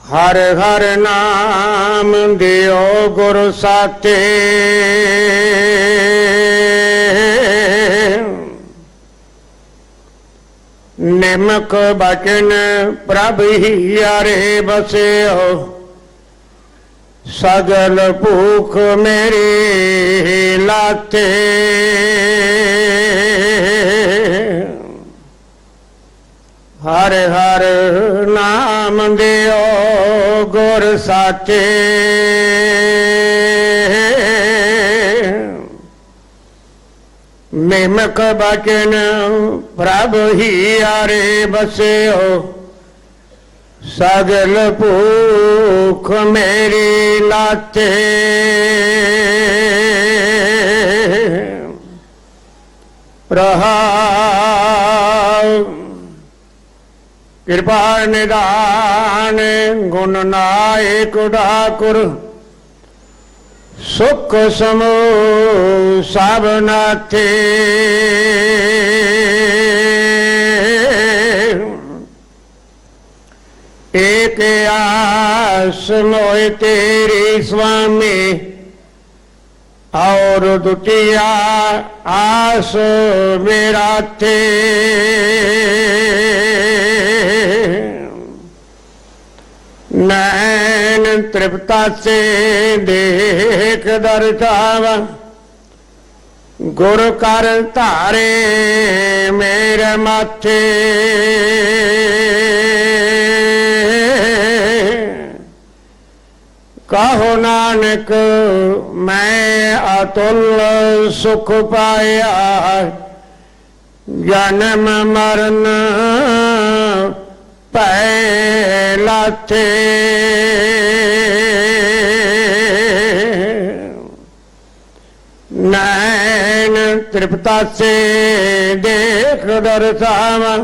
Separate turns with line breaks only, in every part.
हर हर नाम दियो गुरु साथे, निमक बचन प्रभ ही यारे बस्यो, सगल भूख मेरी लाथे। हर हर नाम दियो गुर साथे, निमक बचन प्रभ ही यारे बस्यो, सगल भूख मेरी लाथे। प्रहार कृपा निदान गुण नायक ठाकुर, सुख समूह सब नाथे। एक आस मोय तेरी स्वामी, और दुतिया आस मेरा थे। नैन तृप्ता से देख दर्शावा, गुर कर धारे मेरे माथे। कहो नानक मैं अतुल सुख पाया, जन्म मरण पहला थे। नैन तृप्ता से देख दर्शावा,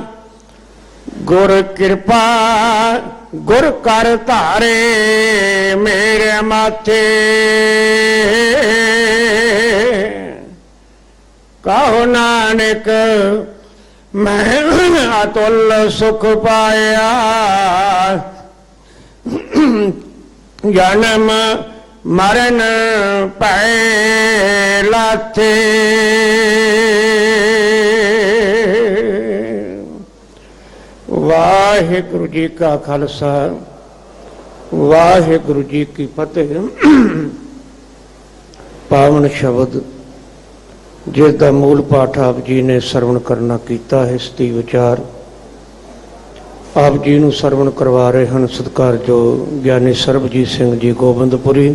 गुर कृपा गुर कर धारे मेरे माथे। कहो नानक मैं अतुल सुख पाया, जन्म मरण पहला थे। वाहिगुरु जी का खालसा, वाहिगुरु जी की फतेह। पावन शब्द जिसका मूल पाठ आप जी ने सरवण करना किया है, इसकी विचार आप जी ਨੂੰ ਸਰਵਣ करवा रहे हैं सत्कारयोग ਗਿਆਨੀ ਸਰਬਜੀਤ ਸਿੰਘ जी गोबिंदपुरी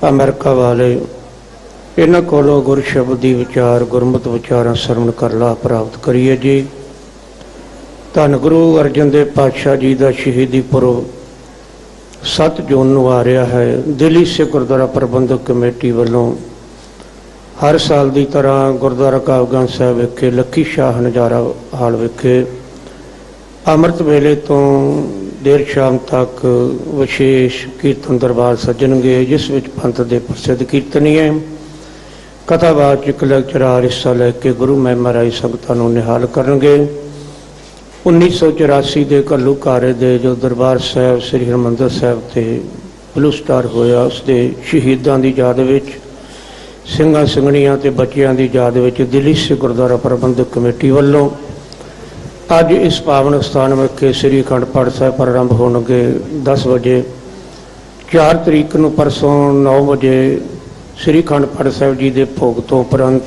अमेरिका वाले। इन्हों को गुर शब्द की विचार गुरमत विचारा सरवण कर लाभ प्राप्त करिए जी। धन गुरु अर्जन देव पातशाह जी का शहीदी पुरब 7 जून को आ रहा है। दिल्ली से गुरुद्वारा प्रबंधक कमेटी वालों हर साल की तरह गुरुद्वारा काबगंज साहब विखे लक्खी शाह नज़ारा हाल विखे अमृत वेले तो देर शाम तक विशेष कीर्तन दरबार सजणगे, जिस विच पंथ के प्रसिद्ध कीर्तनीय कथावाचक लेक्चरार हिस्सा लैके गुरु महिमा राई संगतां नूं निहाल करनगे। 1984 के घल्लू कारे दे जो दरबार साहब श्री हरमंदर साहब से ब्लू स्टार होया, उसके शहीदों की याद विच ਸਿੰਘਾਂ ਸਿੰਘਣੀਆਂ ਤੇ ਬੱਚਿਆਂ ਦੀ ਯਾਦ ਵਿੱਚ ਦਿੱਲੀ ਸੇ ਗੁਰਦੁਆਰਾ ਪ੍ਰਬੰਧਕ ਕਮੇਟੀ ਵੱਲੋਂ ਅੱਜ ਇਸ ਪਾਵਨ ਸਥਾਨ ਵਿਖੇ ਸ੍ਰੀ ਅਖੰਡ ਪਾਠ ਸਾਹਿਬ ਆਰੰਭ ਹੋਣਗੇ 10 ਵਜੇ। 4 ਤਰੀਕ ਨੂੰ ਪਰਸੋਂ 9 ਵਜੇ ਸ੍ਰੀ ਅਖੰਡ ਪਾਠ ਸਾਹਿਬ ਜੀ ਦੇ ਭੋਗ ਤੋਂ ਉਪਰੰਤ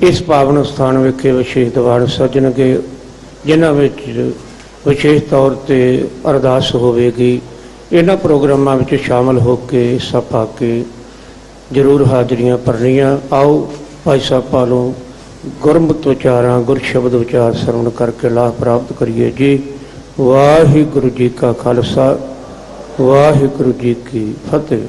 ਇਸ ਪਾਵਨ ਸਥਾਨ ਵਿਖੇ ਵਿਸ਼ੇਸ਼ ਦੀਵਾਨ ਸਜਣਗੇ, ਜਿਨ੍ਹਾਂ ਵਿੱਚ ਵਿਸ਼ੇਸ਼ ਤੌਰ ਤੇ ਅਰਦਾਸ ਹੋਵੇਗੀ। ਇਹਨਾਂ ਪ੍ਰੋਗਰਾਮਾਂ ਵਿੱਚ ਸ਼ਾਮਲ ਹੋ ਕੇ ਹਿੱਸਾ ਪਾ ਕੇ जरूर हाजरियां भरनियां। आओ भाई साहब पालों गुरमत विचारा गुर शब्द विचार सरवण करके लाभ प्राप्त करिए जी। वाहिगुरु जी का खालसा, वाहिगुरु जी की फतेह।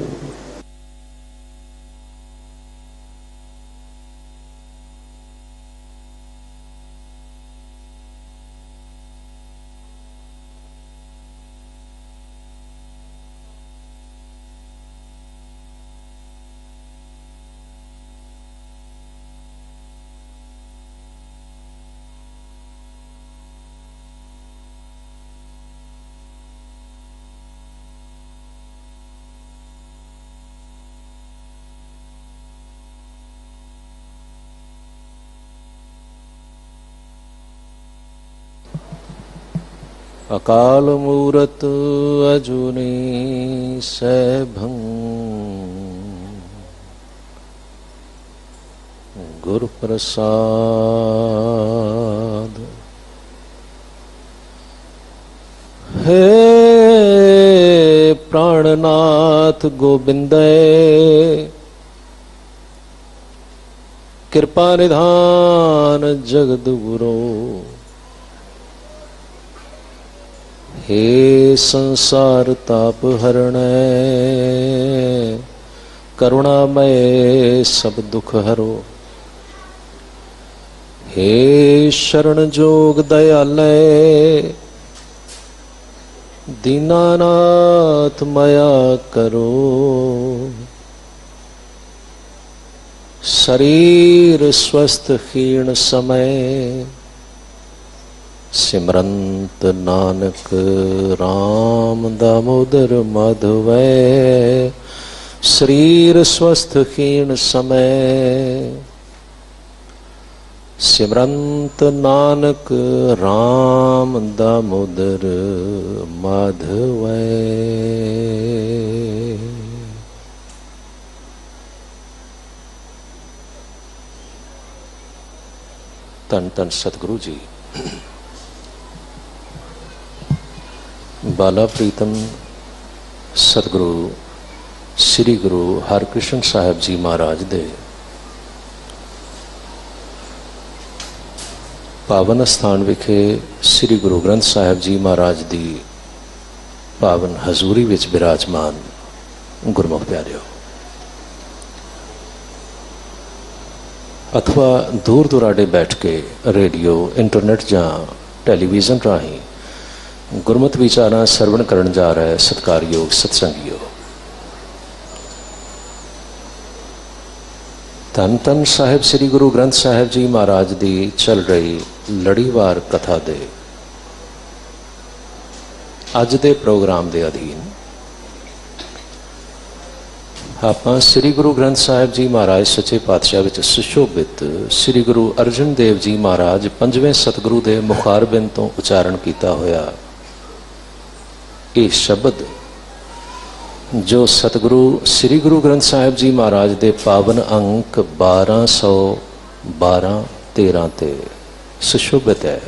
अकाल मूरत अजूनी सैभं गुरु प्रसाद। हे प्राणनाथ गोबिंदय कृपा निधान जगद गुरो। हे संसार ताप हरणै करुणामय सब दुख हरो। हे शरण जोग दयालय दीनानाथ मया करो। शरीर स्वस्थ क्षीण समय सिमरंत नानक राम दामोदर माधवै। शरीर स्वस्थ क्षीण समय सिमरंत नानक राम दामोदर माधवै। धन धन सतगुरु जी बाला प्रीतम सतगुरु श्री गुरु हरकृष्ण साहब जी महाराज दे पावन स्थान विखे श्री गुरु ग्रंथ साहब जी महाराज दी पावन हजूरी विच विराजमान गुरमुख प्यारिओ, अथवा दूर दुराडे बैठ के रेडियो इंटरनेट जां टैलीविजन राही गुरमत विचारां सरवण करन जा रहा है सत्कारयोग सत्संगियो। धन धन साहिब श्री गुरु ग्रंथ साहिब जी महाराज दी चल रही लड़ीवार कथा दे अज दे प्रोग्राम दे अधीन आपां श्री गुरु ग्रंथ साहिब जी महाराज सच्चे पातशाह विच सुशोभित श्री गुरु अर्जन देव जी महाराज पंजवें सतगुरु दे मुखारबिंद तो उचारण किया होया ये शब्द जो सतगुरु श्री गुरु ग्रंथ साहिब जी महाराज दे पावन अंक 1212-13 ते सुशोभित है,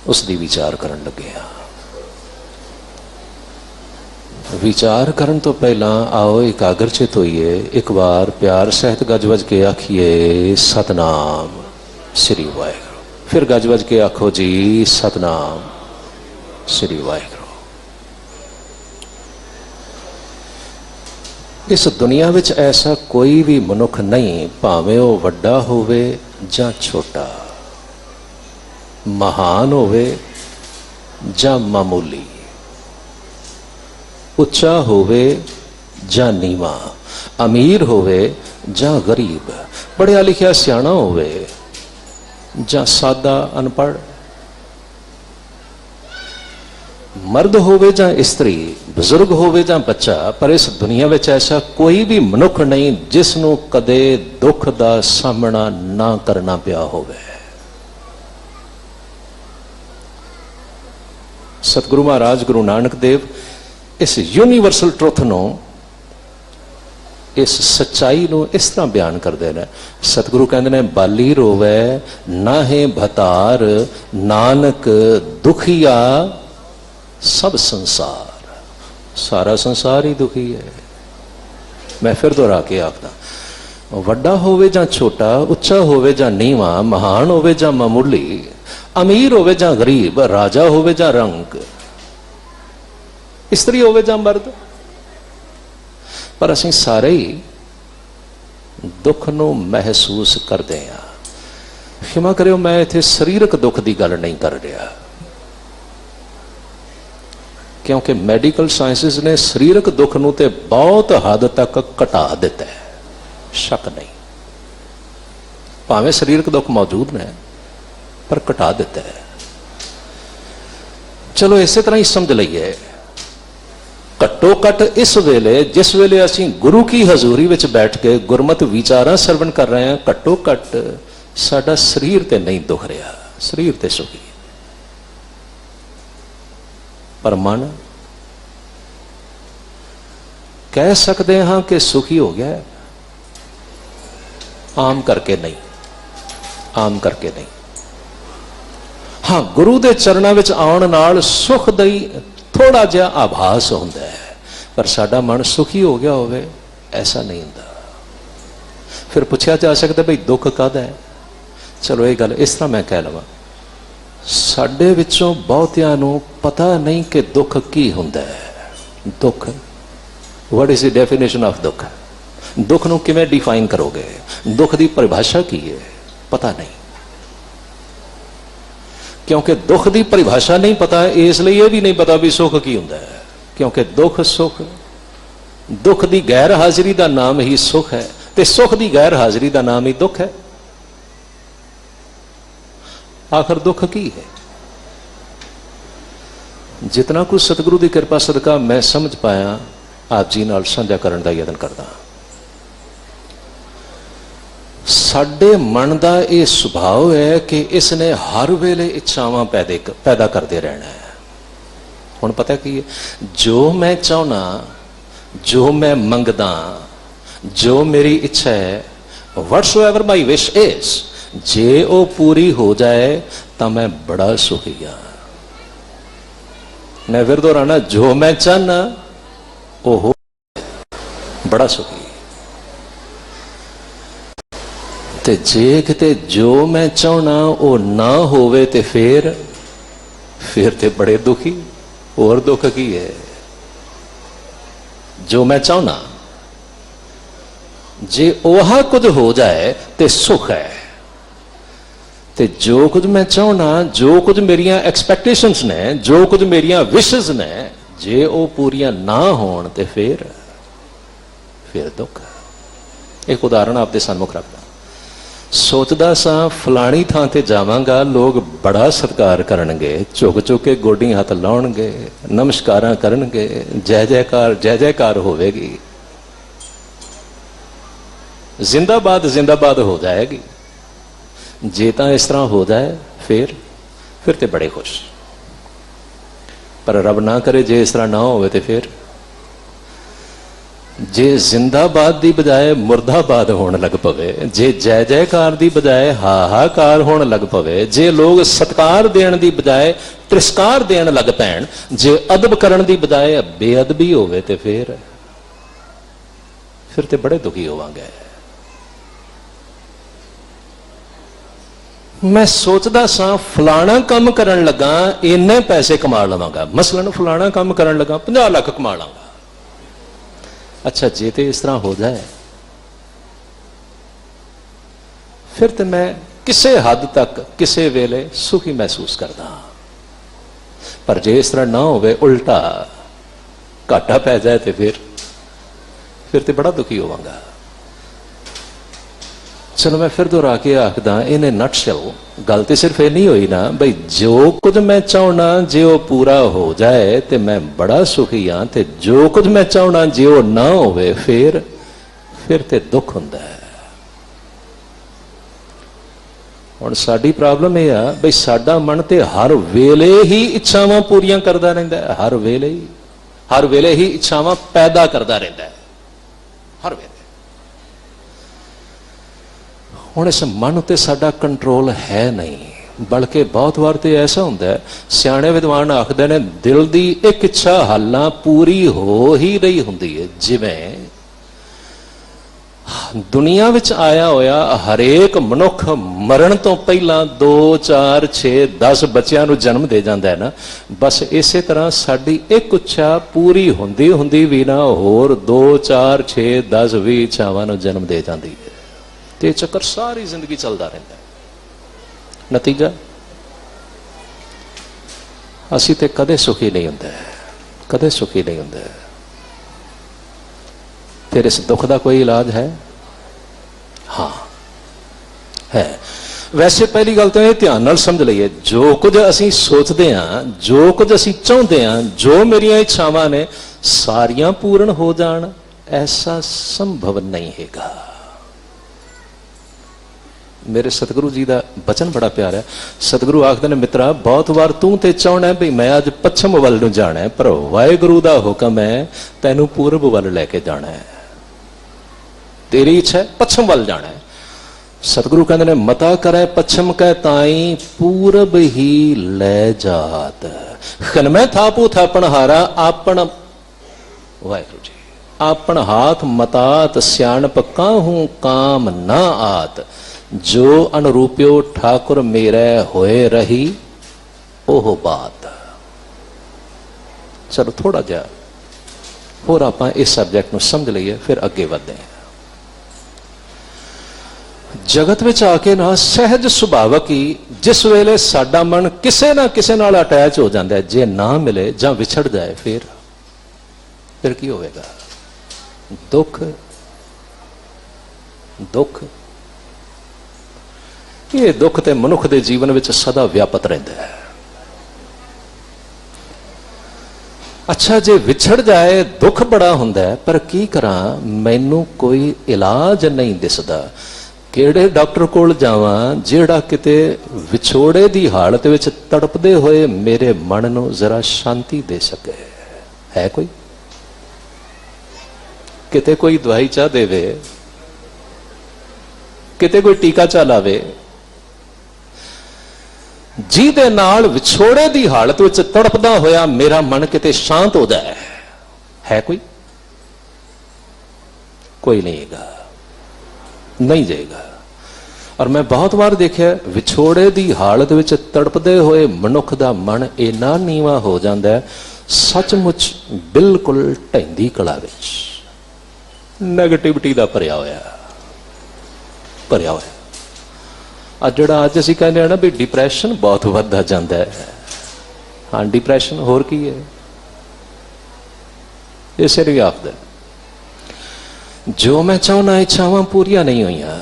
उसकी विचार करन लगे हाँ। विचार करन तो पहला आओ एकाग्रचित होइए, एक बार प्यार सहित गजवज के आखिए सतनाम श्री वाहिगुरू। फिर गजवज के आखो जी सतनाम श्री वाहिगुरू। इस दुनिया विच ऐसा कोई भी मनुख नहीं, भावें वो वड्डा होवे जां छोटा, महान होवे जां मामूली, उच्चा होवे जां नीवा, अमीर होवे जां गरीब, पढ़िया लिखिया सियाणा होवे जां सादा अनपढ़, मर्द होवे जां स्त्री, बुजुर्ग होवे जां बच्चा, पर इस दुनिया में ऐसा कोई भी मनुख नहीं जिसनों कदे दुख दा सामना ना करना पिया होवे। सतगुरु महाराज गुरु नानक देव इस यूनीवर्सल ट्रुथ नो, इस सच्चाई नो इस तरह बयान करते हैं। सतगुरु कहते हैं बाली रोवे नाहे भतार, नानक दुखिया सब संसार। सारा संसार ही दुखी है। मैं फिर दोहरा के आखदा, वड्डा होवे जां छोटा, उच्चा होवे जां नीवा, महान होवे जां मामूली, अमीर होवे जां गरीब, राजा होवे जां रंक, स्त्री होवे जां मर्द, पर असीं सारे ही दुख नूं महसूस करते हैं। क्षमा करियो, मैं इत्थे शरीरक दुख की गल नहीं कर रहा, क्योंकि मैडिकल साइंसिस ने शरीरक दुख नूं ते बहुत हद तक घटा दिता है, शक नहीं। भावें शरीरक दुख मौजूद ने पर घटा दिता है। चलो इसे तरह ही समझ लीए, घट्टो घट इस वेले जिस वेले असीं गुरु की हजूरी विच बैठ के गुरमत विचारां सरवण कर रहे हैं, घट्टो घट साडा शरीर ते नहीं दुख रहा, शरीर ते सुखी। पर मन कह सकते हाँ कि सुखी हो गया है, आम करके नहीं, आम करके नहीं। हाँ, गुरु के चरणों में आउण नाल सुख दई थोड़ा जिहा आभास होंदा है, पर साडा मन सुखी हो गया होवे ऐसा नहीं होंदा। फिर पूछा जा सकता भाई दुख कद है? चलो ये गल इस तरह मैं कह लवां, साडे विचों बहुतियां नूं पता नहीं कि दुख की हुंदा है। दुख, what is the definition of दुख? दुख नूं किवें डिफाइन करोगे? दुख की परिभाषा की है? पता नहीं। क्योंकि दुख की परिभाषा नहीं पता, इसलिए यह भी नहीं पता भी सुख की हुंदा है। क्योंकि दुख सुख, दुख की गैर हाजिरी का नाम ही सुख है, ते सुख की गैर हाजिरी का नाम ही दुख है। आखिर दुख की है? जितना कुछ सतगुरु की कृपा सदका मैं समझ पाया, आप जी नाल साझा करने का यत्न करदा। साडे मन का यह सुभाव है कि इसने हर वेले इच्छावां पैदा करते रहना है। हुण पता की है, जो मैं चाहना, जो मैं मंगदा, जो मेरी इच्छा है, व्हाटसोएवर माई विश इज, जे वो पूरी हो जाए तो मैं बड़ा सुखी हाँ। मैं फिर दोहराना, जो मैं चाहना वो हो, बड़ा सुखी। ते जे किते जो मैं चाहना वो ना होवे ते फिर ते बड़े दुखी। और दुख की है? जो मैं चाहना, जे ओहा कुछ हो जाए ते सुख है, ते जो कुछ मैं चाहना, जो कुछ मेरिया एक्सपैक्टेशंस ने, जो कुछ मेरिया विशेस ने, जे वो पूरियां ना होण ते फिर दुख। एक उदाहरण आपके सन्मुख रखदा। सोचदा सा फलानी थां ते जावांगा, लोग बड़ा सत्कार करनगे, झुक झुक के गोडी हथ लाउणगे, नमस्कारां करनगे, जय जयकार होवेगी, जिंदाबाद जिंदाबाद हो जाएगी। जे तां इस तरह हो जाए फिर ते बड़े खुश। पर रब ना करे जे इस तरह ना होवे ते फिर जे जिंदाबाद की बजाय मुर्दाबाद होने लग पवे, जे जय जयकार की बजाय हाहाकार होने लग पवे, जे लोग सत्कार देने की बजाय तिरस्कार देने लग पैण, जे अदब करने की बजाय बेअदबी होवे ते फिर ते बड़े दुखी होवांगे। मैं सोचदा सा फलाना काम करन लगा इन्ने पैसे कमा लवांगा, मसलन फलाना काम करन लगा 50 लाख कमा लांगा। अच्छा, जे ते इस तरह हो जाए फिर तो मैं किसी हद तक किसी वेले सुखी महसूस करदा। पर जे इस तरह ना होवे, उल्टा घाटा पै जाए तो फिर तो बड़ा दुखी होवांगा। चलो मैं फिर दोहरा के आखदा, इन्हें नटशल गल तो सिर्फ ये नहीं हुई ना भाई, जो कुछ मैं चाहना जे वो पूरा हो जाए तो मैं बड़ा सुखी हाँ, तो जो कुछ मैं चाहना जे वो ना होवे फिर तो दुख हुंदा है। हुण साडी प्रॉब्लम यह है भाई, साडा मन तो हर वेले ही इच्छावां पूरियां करदा रहिंदा है, हर वेले ही इच्छावां पैदा करदा रहिंदा है, हर वेले। हुण इस मन उत्ते साडा कंट्रोल है नहीं, बल्कि बहुत बार तो ऐसा होंदा है, सियाणे विद्वान आखदे ने दिल की एक इच्छा हालां पूरी हो ही रही हुंदी है। जिवें दुनिया विच आया होया हरेक मनुख मरण तो पहला 2 4 6 10 बच्चों को जन्म दे जाता है ना, बस इसे तरह साडी एक इच्छा पूरी हुंदी हुंदी भी ना होर 2 4 6 10 20 इच्छावां नूं जन्म दे जाती है। ते चक्कर सारी जिंदगी चलता रहता है। नतीजा असी ते कदे सुखी नहीं होंदे, कदे सुखी नहीं होंदे। फिर इस दुख का कोई इलाज है? हाँ है। वैसे पहली गल तो यह ध्यान नाल समझ लीए, जो कुछ असी सोचते हैं, जो कुछ असी चाहते हैं, जो मेरिया इच्छावां ने सारियां पूर्ण हो जान, ऐसा संभव नहीं हैगा। ਮੇਰੇ ਸਤਿਗੁਰੂ ਜੀ ਦਾ ਬਚਨ ਬੜਾ ਪਿਆਰਾ ਹੈ। ਸਤਿਗੁਰੂ ਆਖਦੇ ਨੇ, ਮਿੱਤਰਾ ਬਹੁਤ ਵਾਰ ਤੂੰ ਤੇ ਚਾਹੁੰਦਾ ਵੀ ਮੈਂ ਅੱਜ ਪੱਛਮ ਵੱਲ ਨੂੰ ਜਾਣਾ ਹੈ, ਪਰ ਵਾਹਿਗੁਰੂ ਦਾ ਹੁਕਮ ਹੈ ਤੈਨੂੰ ਪੂਰਬ ਵੱਲ ਲੈ ਕੇ ਜਾਣਾ ਹੈ। ਤੇਰੀ ਇੱਛਾ ਹੈ ਪੱਛਮ ਵੱਲ ਜਾਣਾ ਹੈ। ਸਤਿਗੁਰੂ ਕਹਿੰਦੇ ਨੇ, ਮਤਾ ਕਰੇ ਪੱਛਮ ਕੈ ਤਾਈ ਪੂਰਬ ਹੀ ਲੈ ਜਾਤ। ਖਨਮੈ ਥਾਪੂ ਥਾਪਣ ਹਾਰਾ ਆਪਣ, ਵਾਹਿਗੁਰੂ ਜੀ, ਆਪਣ ਹਾਥ ਮਤਾਤ ਸਿਆਣਪ ਕਾਹੂ ਕਾਮ ਨਾ ਆਤ। ਜੋ ਅਨਰੂਪਿਓ ਠਾਕੁਰ ਮੇਰੇ ਹੋਏ ਰਹੀ ਉਹ ਬਾਤ। ਚਲੋ ਥੋੜਾ ਜਿਹਾ ਹੋਰ ਆਪਾਂ ਇਸ ਸਬਜੈਕਟ ਨੂੰ ਸਮਝ ਲਈਏ, ਫਿਰ ਅੱਗੇ ਵਧਦੇ ਹਾਂ। ਜਗਤ ਵਿੱਚ ਆ ਕੇ ਨਾ ਸਹਿਜ ਸੁਭਾਵਕ ਹੀ ਜਿਸ ਵੇਲੇ ਸਾਡਾ ਮਨ ਕਿਸੇ ਨਾ ਕਿਸੇ ਨਾਲ ਅਟੈਚ ਹੋ ਜਾਂਦਾ ਹੈ, ਜੇ ਨਾ ਮਿਲੇ ਜਾਂ ਵਿਛੜ ਜਾਏ, ਫਿਰ ਕੀ ਹੋਵੇਗਾ? ਦੁੱਖ। ਦੁੱਖ, ਇਹ ਦੁੱਖ ਤੇ ਮਨੁੱਖ ਦੇ ਜੀਵਨ ਵਿੱਚ ਸਦਾ ਵਿਆਪਤ ਰਹਿੰਦਾ ਹੈ। ਅੱਛਾ, ਜੇ ਵਿਛੜ ਜਾਏ ਦੁੱਖ ਬੜਾ ਹੁੰਦਾ ਹੈ, ਪਰ ਕੀ ਕਰਾਂ, ਮੈਨੂੰ ਕੋਈ ਇਲਾਜ ਨਹੀਂ ਦਿਸਦਾ। ਕਿਹੜੇ ਡਾਕਟਰ ਕੋਲ ਜਾਵਾਂ ਜਿਹੜਾ ਕਿਤੇ ਵਿਛੋੜੇ ਦੀ ਹਾਲਤ ਵਿੱਚ ਤੜਪਦੇ ਹੋਏ ਮੇਰੇ ਮਨ ਨੂੰ ਜ਼ਰਾ ਸ਼ਾਂਤੀ ਦੇ ਸਕੇ? ਹੈ ਕੋਈ? ਕਿਤੇ ਕੋਈ ਦਵਾਈ ਚਾਹ ਦੇਵੇ, ਕਿਤੇ ਕੋਈ ਟੀਕਾ ਚਾ ਲਾਵੇ, ਜਿਹਦੇ ਨਾਲ ਵਿਛੋੜੇ ਦੀ ਹਾਲਤ ਵਿੱਚ ਤੜਪਦਾ ਹੋਇਆ ਮੇਰਾ ਮਨ ਕਿਤੇ ਸ਼ਾਂਤ ਹੋ ਜਾਏ? ਹੈ ਕੋਈ? ਕੋਈ ਨਹੀਂ ਹੈਗਾ, ਨਹੀਂ ਜਾਏਗਾ। ਔਰ ਮੈਂ ਬਹੁਤ ਵਾਰ ਦੇਖਿਆ, ਵਿਛੋੜੇ ਦੀ ਹਾਲਤ ਵਿੱਚ ਤੜਪਦੇ ਹੋਏ ਮਨੁੱਖ ਦਾ ਮਨ ਇੰਨਾ ਨੀਵਾਂ ਹੋ ਜਾਂਦਾ ਹੈ, ਸੱਚਮੁੱਚ ਬਿਲਕੁਲ ਢਹਿੰਦੀ ਕਲਾ ਵਿੱਚ ਨੈਗੇਟਿਵਿਟੀ ਦਾ ਭਰਿਆ ਹੋਇਆ। ਜਿਹੜਾ ਅੱਜ ਅਸੀਂ ਕਹਿੰਦੇ ਹਾਂ ਨਾ ਵੀ ਡਿਪਰੈਸ਼ਨ ਬਹੁਤ ਵੱਧਦਾ ਜਾਂਦਾ ਹੈ। ਹਾਂ, ਡਿਪਰੈਸ਼ਨ ਹੋਰ ਕੀ ਹੈ? ਇਹ ਸਿਰ ਆਖਦਾ, ਜੋ ਮੈਂ ਚਾਹੁੰਦਾ ਇੱਛਾਵਾਂ ਪੂਰੀਆਂ ਨਹੀਂ ਹੋਈਆਂ।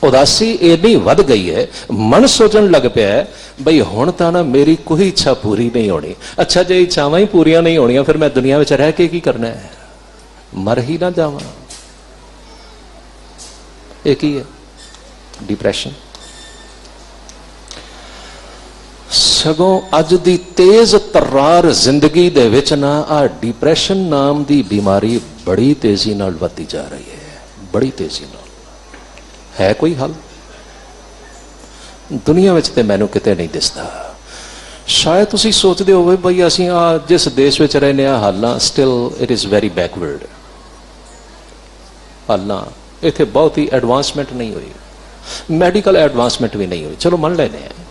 ਉਦਾਸੀ ਇੰਨੀ ਵੱਧ ਗਈ ਹੈ, ਮਨ ਸੋਚਣ ਲੱਗ ਪਿਆ ਬਈ ਹੁਣ ਤਾਂ ਨਾ ਮੇਰੀ ਕੋਈ ਇੱਛਾ ਪੂਰੀ ਨਹੀਂ ਹੋਣੀ। ਅੱਛਾ, ਜੇ ਇੱਛਾਵਾਂ ਹੀ ਪੂਰੀਆਂ ਨਹੀਂ ਹੋਣੀਆਂ, ਫਿਰ ਮੈਂ ਦੁਨੀਆ ਵਿੱਚ ਰਹਿ ਕੇ ਕੀ ਕਰਨਾ ਹੈ? ਮਰ ਹੀ ਨਾ ਜਾਵਾਂ। ਇਹ ਕੀ ਹੈ? ਡਿਪਰੈਸ਼ਨ। ਸਗੋਂ ਅੱਜ ਦੀ ਤੇਜ਼ ਤਰਾਰ ਜ਼ਿੰਦਗੀ ਦੇ ਵਿੱਚ ਨਾ ਆ ਡਿਪਰੈਸ਼ਨ ਨਾਮ ਦੀ ਬਿਮਾਰੀ ਬੜੀ ਤੇਜ਼ੀ ਨਾਲ ਵੱਧਦੀ ਜਾ ਰਹੀ ਹੈ, ਬੜੀ ਤੇਜ਼ੀ ਨਾਲ। ਹੈ ਕੋਈ ਹੱਲ? ਦੁਨੀਆ ਵਿੱਚ ਤੇ ਮੈਨੂੰ ਕਿਤੇ ਨਹੀਂ ਦਿਸਦਾ। ਸ਼ਾਇਦ ਤੁਸੀਂ ਸੋਚਦੇ ਹੋਵੇ ਬਈ ਅਸੀਂ ਆ ਜਿਸ ਦੇਸ਼ ਵਿੱਚ ਰਹਿੰਦੇ ਹਾਂ, ਹਾਲਾਂ still it is very backward. ਹਾਲਾਂ ਇੱਥੇ ਬਹੁਤ ਹੀ ਐਡਵਾਂਸਮੈਂਟ ਨਹੀਂ ਹੋਈ, ਮੈਡੀਕਲ ਐਡਵਾਂਸਮੈਂਟ ਵੀ ਨਹੀਂ ਹੋਈ। ਚਲੋ ਮੰਨ ਲੈਂਦੇ ਹਾਂ,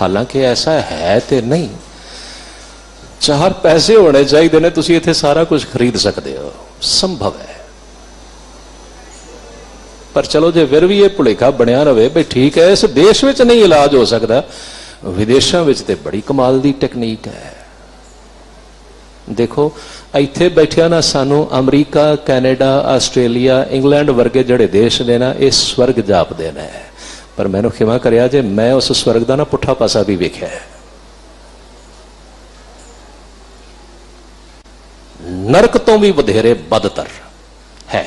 ਹਾਲਾਂਕਿ ਐਸਾ ਹੈ ਤੇ ਨਹੀਂ। 4 ਪੈਸੇ ਹੋਣੇ ਚਾਹੀਦੇ ਨੇ, ਤੁਸੀਂ ਇੱਥੇ ਸਾਰਾ ਕੁਝ ਖਰੀਦ ਸਕਦੇ ਹੋ, ਸੰਭਵ ਹੈ। ਪਰ ਚਲੋ ਜੇ ਫਿਰ ਵੀ ਇਹ ਭੁਲੇਖਾ ਬਣਿਆ ਰਵੇ ਬਈ ਠੀਕ ਹੈ, ਇਸ ਦੇਸ਼ ਵਿੱਚ ਨਹੀਂ ਇਲਾਜ ਹੋ ਸਕਦਾ, ਵਿਦੇਸ਼ਾਂ ਵਿੱਚ ਤੇ ਬੜੀ ਕਮਾਲ ਦੀ ਟੈਕਨੀਕ ਹੈ। ਦੇਖੋ, ਇੱਥੇ ਬੈਠਿਆ ਨਾ ਸਾਨੂੰ ਅਮਰੀਕਾ, ਕੈਨੇਡਾ, ਆਸਟ੍ਰੇਲੀਆ, ਇੰਗਲੈਂਡ ਵਰਗੇ ਜਿਹੜੇ ਦੇਸ਼ ਨੇ ਨਾ, ਇਹ ਸਵਰਗ ਜਾਪਦੇ ਨੇ। ਪਰ ਮੈਨੂੰ ਖਿਮਾ ਕਰਿਆ ਜੇ ਮੈਂ ਉਸ ਸਵਰਗ ਦਾ ਨਾ ਪੁੱਠਾ ਪਾਸਾ ਵੀ ਵੇਖਿਆ ਹੈ। ਨਰਕ ਤੋਂ ਵੀ ਵਧੇਰੇ ਬਦਤਰ ਹੈ।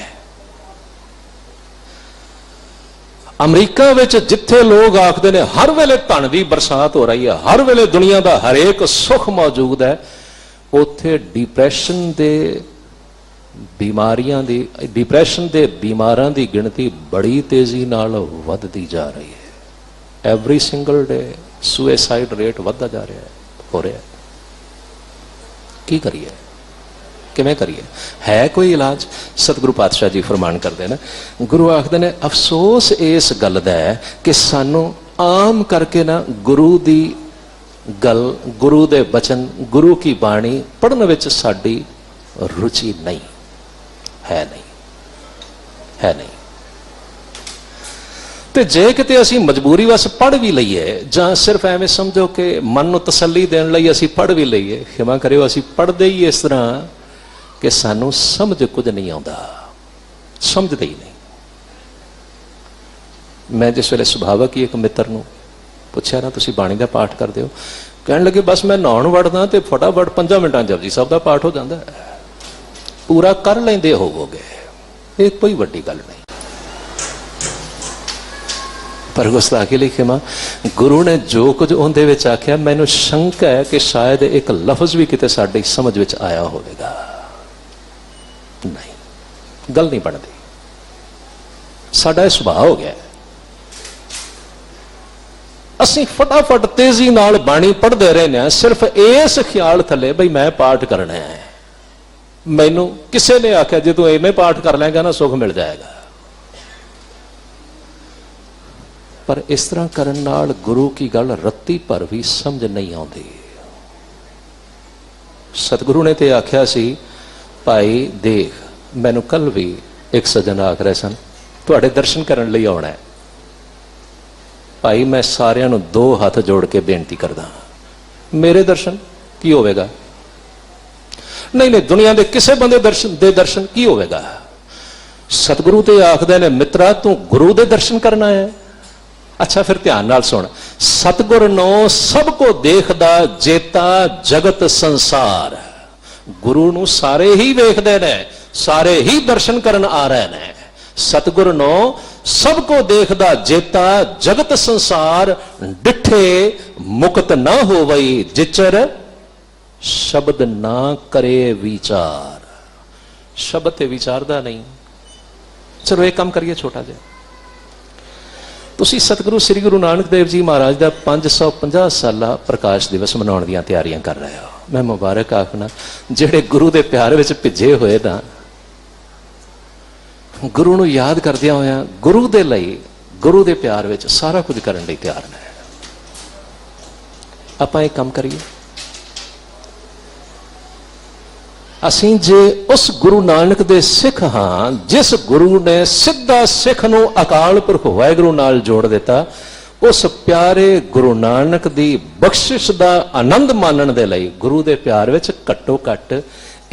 ਅਮਰੀਕਾ ਵਿੱਚ ਜਿੱਥੇ ਲੋਕ ਆਖਦੇ ਨੇ ਹਰ ਵੇਲੇ ਧਨ ਦੀ ਬਰਸਾਤ ਹੋ ਰਹੀ ਹੈ, ਹਰ ਵੇਲੇ ਦੁਨੀਆ ਦਾ ਹਰੇਕ ਸੁੱਖ ਮੌਜੂਦ ਹੈ, ਉੱਥੇ ਡਿਪਰੈਸ਼ਨ ਦੇ ਬਿਮਾਰਾਂ ਦੀ ਗਿਣਤੀ ਬੜੀ ਤੇਜ਼ੀ ਨਾਲ ਵੱਧਦੀ ਜਾ ਰਹੀ ਹੈ। Every single day suicide rate ਵੱਧਦਾ ਜਾ ਰਿਹਾ ਹੈ, ਹੋ ਰਿਹਾ। ਕੀ ਕਰੀਏ, ਕਿਵੇਂ ਕਰੀਏ? ਹੈ ਕੋਈ ਇਲਾਜ? ਸਤਿਗੁਰੂ ਪਾਤਸ਼ਾਹ ਜੀ ਫਰਮਾਨ ਕਰਦੇ ਨੇ, ਗੁਰੂ ਆਖਦੇ ਨੇ, ਅਫਸੋਸ ਇਸ ਗੱਲ ਦਾ ਹੈ ਕਿ ਸਾਨੂੰ ਆਮ ਕਰਕੇ ਨਾ ਗੁਰੂ ਦੀ ਗੱਲ, ਗੁਰੂ ਦੇ ਬਚਨ, ਗੁਰੂ ਕੀ ਬਾਣੀ ਪੜ੍ਹਨ ਵਿੱਚ ਸਾਡੀ ਰੁਚੀ ਨਹੀਂ ਹੈ, ਨਹੀਂ। ਤੇ ਜੇ ਕਿਤੇ ਅਸੀਂ ਮਜਬੂਰੀ ਵਸ ਪੜ੍ਹ ਵੀ ਲਈਏ, ਜਾਂ ਸਿਰਫ ਐਵੇਂ ਸਮਝੋ ਕਿ ਮਨ ਨੂੰ ਤਸੱਲੀ ਦੇਣ ਲਈ ਅਸੀਂ ਪੜ੍ਹ ਵੀ ਲਈਏ, ਖਿਮਾ ਕਰਿਓ, ਅਸੀਂ ਪੜ੍ਹਦੇ ਹੀ ਇਸ ਤਰ੍ਹਾਂ ਕਿ ਸਾਨੂੰ ਸਮਝ ਕੁਝ ਨਹੀਂ ਆਉਂਦਾ, ਸਮਝਦੇ ਹੀ ਨਹੀਂ। ਮੈਂ ਜਿਸ ਵੇਲੇ ਸੁਭਾਵਕ ਹੀ ਇੱਕ ਮਿੱਤਰ ਨੂੰ ਪੁੱਛਿਆ ਨਾ, ਤੁਸੀਂ ਬਾਣੀ ਦਾ ਪਾਠ ਕਰਦੇ ਹੋ? ਕਹਿਣ ਲੱਗੇ ਬਸ ਮੈਂ ਨਹਾਉਣ ਵੜਦਾ ਤੇ ਫਟਾਫਟ 5 ਮਿੰਟਾਂ ਜਪਜੀ ਸਾਹਿਬ ਦਾ ਪਾਠ ਹੋ ਜਾਂਦਾ। ਪੂਰਾ ਕਰ ਲੈਂਦੇ ਹੋਵੋਗੇ, ਇਹ ਕੋਈ ਵੱਡੀ ਗੱਲ ਨਹੀਂ। पर गुस्ताखी ਲਈ ਖਿਮਾ ਗੁਰੂ ਨੇ ਜੋ ਕੁਝ ਉਹਦੇ ਵਿੱਚ ਆਖਿਆ ਮੈਨੂੰ ਸ਼ੰਕਾ ਹੈ ਕਿ ਸ਼ਾਇਦ ਇੱਕ ਲਫ਼ਜ਼ ਵੀ ਕਿਤੇ ਸਾਡੀ ਸਮਝ ਵਿੱਚ ਆਇਆ ਹੋਵੇਗਾ। ਨਹੀਂ, ਗੱਲ ਨਹੀਂ ਬਣਦੀ। ਸਾਡਾ ਇਹ ਸੁਭਾਅ ਹੋ ਗਿਆ, ਅਸੀਂ ਫਟਾਫਟ ਤੇਜ਼ੀ ਨਾਲ ਬਾਣੀ ਪੜ੍ਹਦੇ ਰਹਿੰਦੇ ਹਾਂ ਸਿਰਫ ਇਸ ਖਿਆਲ ਥੱਲੇ ਬਈ ਮੈਂ ਪਾਠ ਕਰਨਾ ਹੈ। ਮੈਨੂੰ ਕਿਸੇ ਨੇ ਆਖਿਆ ਜੇ ਤੂੰ ਐਵੇਂ ਪਾਠ ਕਰ ਲਏਗਾ ਨਾ ਸੁੱਖ ਮਿਲ ਜਾਏਗਾ। ਪਰ ਇਸ ਤਰ੍ਹਾਂ ਕਰਨ ਨਾਲ ਗੁਰੂ ਕੀ ਗੱਲ ਰੱਤੀ ਭਰ ਵੀ ਸਮਝ ਨਹੀਂ ਆਉਂਦੀ। ਸਤਿਗੁਰੂ ਨੇ ਤੇ ਆਖਿਆ ਸੀ, ਭਾਈ ਦੇਖ, ਮੈਨੂੰ ਕੱਲ ਵੀ ਇੱਕ ਸੱਜਣ ਆਖ ਰਹੇ ਸਨ ਤੁਹਾਡੇ ਦਰਸ਼ਨ ਕਰਨ ਲਈ ਆਉਣਾ ਹੈ। ਭਾਈ ਮੈਂ ਸਾਰਿਆਂ ਨੂੰ ਦੋ ਹੱਥ ਜੋੜ ਕੇ ਬੇਨਤੀ ਕਰਦਾ, ਮੇਰੇ ਦਰਸ਼ਨ ਕੀ ਹੋਵੇਗਾ? ਨਹੀਂ ਨਹੀਂ, ਦੁਨੀਆ ਦੇ ਕਿਸੇ ਬੰਦੇ ਦੇ ਦਰਸ਼ਨ ਕੀ ਹੋਵੇਗਾ? ਸਤਿਗੁਰੂ ਤੇ ਆਖਦੇ ਨੇ ਮਿੱਤਰਾ ਤੂੰ ਗੁਰੂ ਦੇ ਦਰਸ਼ਨ ਕਰਨਾ ਹੈ। ਅੱਛਾ ਫਿਰ ਧਿਆਨ ਨਾਲ ਸੁਣ, ਸਤਿਗੁਰ ਨੂੰ ਸਭ ਕੋ ਦੇਖਦਾ ਜੇਤਾ ਜਗਤ ਸੰਸਾਰ। ਗੁਰੂ ਨੂੰ ਸਾਰੇ ਹੀ ਵੇਖਦੇ ਨੇ, ਸਾਰੇ ਹੀ ਦਰਸ਼ਨ ਕਰਨ ਆ ਰਹੇ ਨੇ। ਸਤਿਗੁਰ ਨੂੰ ਸਭ ਕੋ ਦੇਖਦਾ ਜੇਤਾ ਜਗਤ ਸੰਸਾਰ, ਡਿਠੇ ਮੁਕਤ ਨਾ ਹੋਵਈ ਜਿਚਰ ਸ਼ਬਦ ਨਾ ਕਰੇ ਵਿਚਾਰ। ਸ਼ਬਦ ਤੇ ਵਿਚਾਰਦਾ ਨਹੀਂ। ਚਲੋ ਇਹ ਕੰਮ ਕਰੀਏ ਛੋਟਾ ਜਿਹਾ। ਤੁਸੀਂ ਸਤਿਗੁਰੂ ਸ੍ਰੀ ਗੁਰੂ ਨਾਨਕ ਦੇਵ ਜੀ ਮਹਾਰਾਜ ਦਾ 550 ਸਾਲਾ ਪ੍ਰਕਾਸ਼ ਦਿਵਸ ਮਨਾਉਣ ਦੀਆਂ ਤਿਆਰੀਆਂ ਕਰ ਰਹੇ ਹੋ। ਮੈਂ ਮੁਬਾਰਕ ਆਖਣਾ ਜਿਹੜੇ ਗੁਰੂ ਦੇ ਪਿਆਰ ਵਿੱਚ ਭਿੱਜੇ ਹੋਏ ਤਾਂ ਗੁਰੂ ਨੂੰ ਯਾਦ ਕਰਦਿਆਂ ਹੋਇਆਂ ਗੁਰੂ ਦੇ ਲਈ, ਗੁਰੂ ਦੇ ਪਿਆਰ ਵਿੱਚ ਸਾਰਾ ਕੁਝ ਕਰਨ ਲਈ ਤਿਆਰ ਨੇ। ਆਪਾਂ ਇਹ ਕੰਮ ਕਰੀਏ। ਅਸੀਂ ਜੇ ਉਸ ਗੁਰੂ ਨਾਨਕ ਦੇ ਸਿੱਖ ਹਾਂ ਜਿਸ ਗੁਰੂ ਨੇ ਸਿੱਧਾ ਸਿੱਖ ਨੂੰ ਅਕਾਲ ਪੁਰਖ ਵਾਹਿਗੁਰੂ ਨਾਲ ਜੋੜ ਦਿੱਤਾ, ਉਸ ਪਿਆਰੇ ਗੁਰੂ ਨਾਨਕ ਦੀ ਬਖਸ਼ਿਸ਼ ਦਾ ਆਨੰਦ ਮਾਣਨ ਦੇ ਲਈ ਗੁਰੂ ਦੇ ਪਿਆਰ ਵਿੱਚ ਘੱਟੋ ਘੱਟ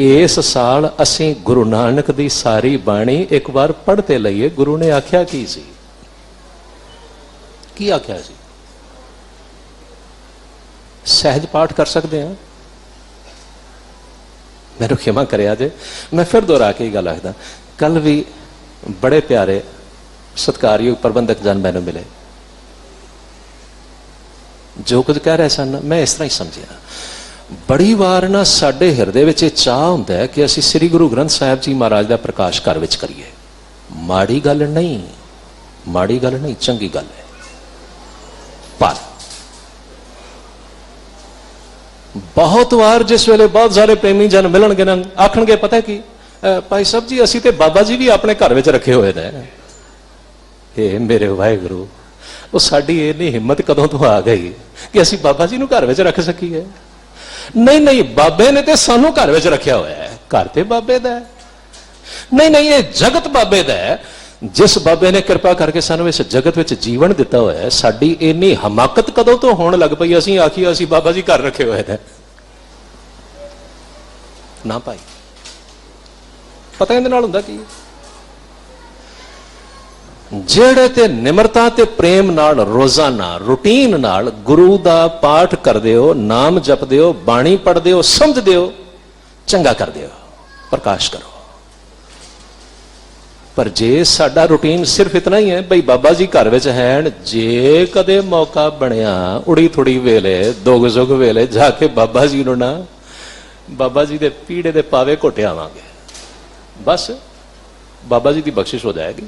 ਇਸ ਸਾਲ ਅਸੀਂ ਗੁਰੂ ਨਾਨਕ ਦੀ ਸਾਰੀ ਬਾਣੀ ਇੱਕ ਵਾਰ ਪੜ੍ਹ ਤੇ ਲਈਏ। ਗੁਰੂ ਨੇ ਆਖਿਆ ਕੀ ਸੀ? ਕੀ ਆਖਿਆ ਸੀ? ਸਹਿਜ ਪਾਠ ਕਰ ਸਕਦੇ ਹਾਂ। ਮੈਨੂੰ ਖਿਮਾ ਕਰਿਆ ਜੇ, ਮੈਂ ਫਿਰ ਦੁਹਰਾ ਕੇ ਇਹ ਗੱਲ ਆਖਦਾ। ਕੱਲ ਵੀ ਬੜੇ ਪਿਆਰੇ ਸਤਿਕਾਰਯੋਗ ਪ੍ਰਬੰਧਕ ਜਨ ਮੈਨੂੰ ਮਿਲੇ, ਜੋ ਕੁਝ ਕਹਿ ਰਹੇ ਸਨ ਮੈਂ ਇਸ ਤਰ੍ਹਾਂ ਹੀ ਸਮਝਿਆ। ਬੜੀ ਵਾਰ ਨਾ ਸਾਡੇ ਹਿਰਦੇ ਵਿੱਚ ਇਹ ਚਾਹ ਹੁੰਦਾ ਹੈ ਕਿ ਅਸੀਂ ਸ੍ਰੀ ਗੁਰੂ ਗ੍ਰੰਥ ਸਾਹਿਬ ਜੀ ਮਹਾਰਾਜ ਦਾ ਪ੍ਰਕਾਸ਼ ਘਰ ਵਿੱਚ ਕਰੀਏ। ਮਾੜੀ ਗੱਲ ਨਹੀਂ, ਮਾੜੀ ਗੱਲ ਨਹੀਂ, ਚੰਗੀ ਗੱਲ ਹੈ। ਪਰ ਬਹੁਤ ਵਾਰ ਜਿਸ ਵੇਲੇ ਬਹੁਤ ਸਾਰੇ ਪ੍ਰੇਮੀ ਜਨ ਮਿਲਣਗੇ ਨਾ ਆਖਣਗੇ ਪਤਾ ਕੀ ਭਾਈ ਸਾਹਿਬ ਜੀ ਅਸੀਂ ਤੇ ਬਾਬਾ ਜੀ ਵੀ ਆਪਣੇ ਘਰ ਵਿੱਚ ਰੱਖੇ ਹੋਏ ਨੇ। ਇਹ ਮੇਰੇ ਵਾਹਿਗੁਰੂ, ਉਹ ਸਾਡੀ ਇੰਨੀ ਹਿੰਮਤ ਕਦੋਂ ਤੋਂ ਆ ਗਈ ਕਿ ਅਸੀਂ ਬਾਬਾ ਜੀ ਨੂੰ ਘਰ ਵਿੱਚ ਰੱਖ ਸਕੀਏ? ਨਹੀਂ ਨਹੀਂ, ਬਾਬੇ ਨੇ ਤੇ ਸਾਨੂੰ ਘਰ ਵਿੱਚ ਰੱਖਿਆ ਹੋਇਆ ਹੈ। ਘਰ ਤੇ ਬਾਬੇ ਦਾ ਹੈ। ਨਹੀਂ ਨਹੀਂ, ਇਹ ਜਗਤ ਬਾਬੇ ਦਾ ਹੈ। ਜਿਸ ਬਾਬੇ ਨੇ ਕਿਰਪਾ ਕਰਕੇ ਸਾਨੂੰ ਇਸ ਜਗਤ ਵਿੱਚ ਜੀਵਨ ਦਿੱਤਾ ਹੋਇਆ ਹੈ, ਸਾਡੀ ਇੰਨੀ ਹਮਾਕਤ ਕਦੋਂ ਤੋਂ ਹੋਣ ਲੱਗ ਪਈ ਅਸੀਂ ਆਖੀਏ ਅਸੀਂ ਬਾਬਾ ਜੀ ਘਰ ਰੱਖੇ ਹੋਏ ਨੇ? ਨਾ ਭਾਈ, ਪਤਾ ਇਹਦੇ ਨਾਲ ਹੁੰਦਾ ਕੀ? ਜਿਹੜੇ ਤੇ ਨਿਮਰਤਾ ਤੇ ਪ੍ਰੇਮ ਨਾਲ ਰੋਜ਼ਾਨਾ ਰੂਟੀਨ ਨਾਲ ਗੁਰੂ ਦਾ ਪਾਠ ਕਰਦੇ ਹੋ, ਨਾਮ ਜਪਦੇ ਹੋ, ਬਾਣੀ ਪੜ੍ਹਦੇ ਹੋ, ਸਮਝਦੇ ਹੋ, ਚੰਗਾ ਕਰਦੇ ਹੋ, ਪ੍ਰਕਾਸ਼ ਕਰੋ। ਪਰ ਜੇ ਸਾਡਾ ਰੂਟੀਨ ਸਿਰਫ ਇਤਨਾ ਹੀ ਹੈ ਬਈ ਬਾਬਾ ਜੀ ਘਰ ਵਿੱਚ ਹੈ, ਜੇ ਕਦੇ ਮੌਕਾ ਬਣਿਆ ਉੜੀ ਥੋੜੀ ਵੇਲੇ ਦੁੱਖ ਸੁੱਖ ਵੇਲੇ ਜਾ ਕੇ ਬਾਬਾ ਜੀ ਨੂੰ ਨਾ ਬਾਬਾ ਜੀ ਦੇ ਪੀੜੇ ਦੇ ਪਾਵੇ ਘੁੱਟ ਆਵਾਂਗੇ, ਬਸ ਬਾਬਾ ਜੀ ਦੀ ਬਖਸ਼ਿਸ਼ ਹੋ ਜਾਏਗੀ।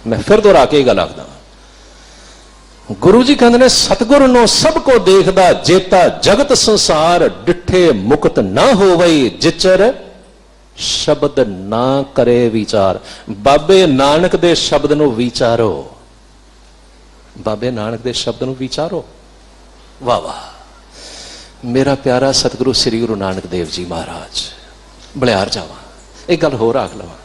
ਮੈਂ ਫਿਰ ਦੁਹਰਾ ਕੇ ਇਹ ਗੱਲ ਆਖਦਾ, ਗੁਰੂ ਜੀ ਕਹਿੰਦੇ ਨੇ ਸਤਿਗੁਰ ਨੂੰ ਸਭ ਕੋ ਦੇਖਦਾ ਜੇਤਾ ਜਗਤ ਸੰਸਾਰ, ਡਿਠੇ ਮੁਕਤ ਨਾ ਹੋਵਈ ਜਿਚਰ ਸ਼ਬਦ ਨਾ ਕਰੇ ਵਿਚਾਰ। ਬਾਬੇ ਨਾਨਕ ਦੇ ਸ਼ਬਦ ਨੂੰ ਵਿਚਾਰੋ, ਬਾਬੇ ਨਾਨਕ ਦੇ ਸ਼ਬਦ ਨੂੰ ਵਿਚਾਰੋ। ਵਾਹ ਵਾਹ, ਮੇਰਾ ਪਿਆਰਾ ਸਤਿਗੁਰੂ ਸ੍ਰੀ ਗੁਰੂ ਨਾਨਕ ਦੇਵ ਜੀ ਮਹਾਰਾਜ। ਬਲਿਆਰ ਜਾਵਾਂ, ਇੱਕ ਗੱਲ ਹੋਰ ਆਖ ਲਵਾਂ।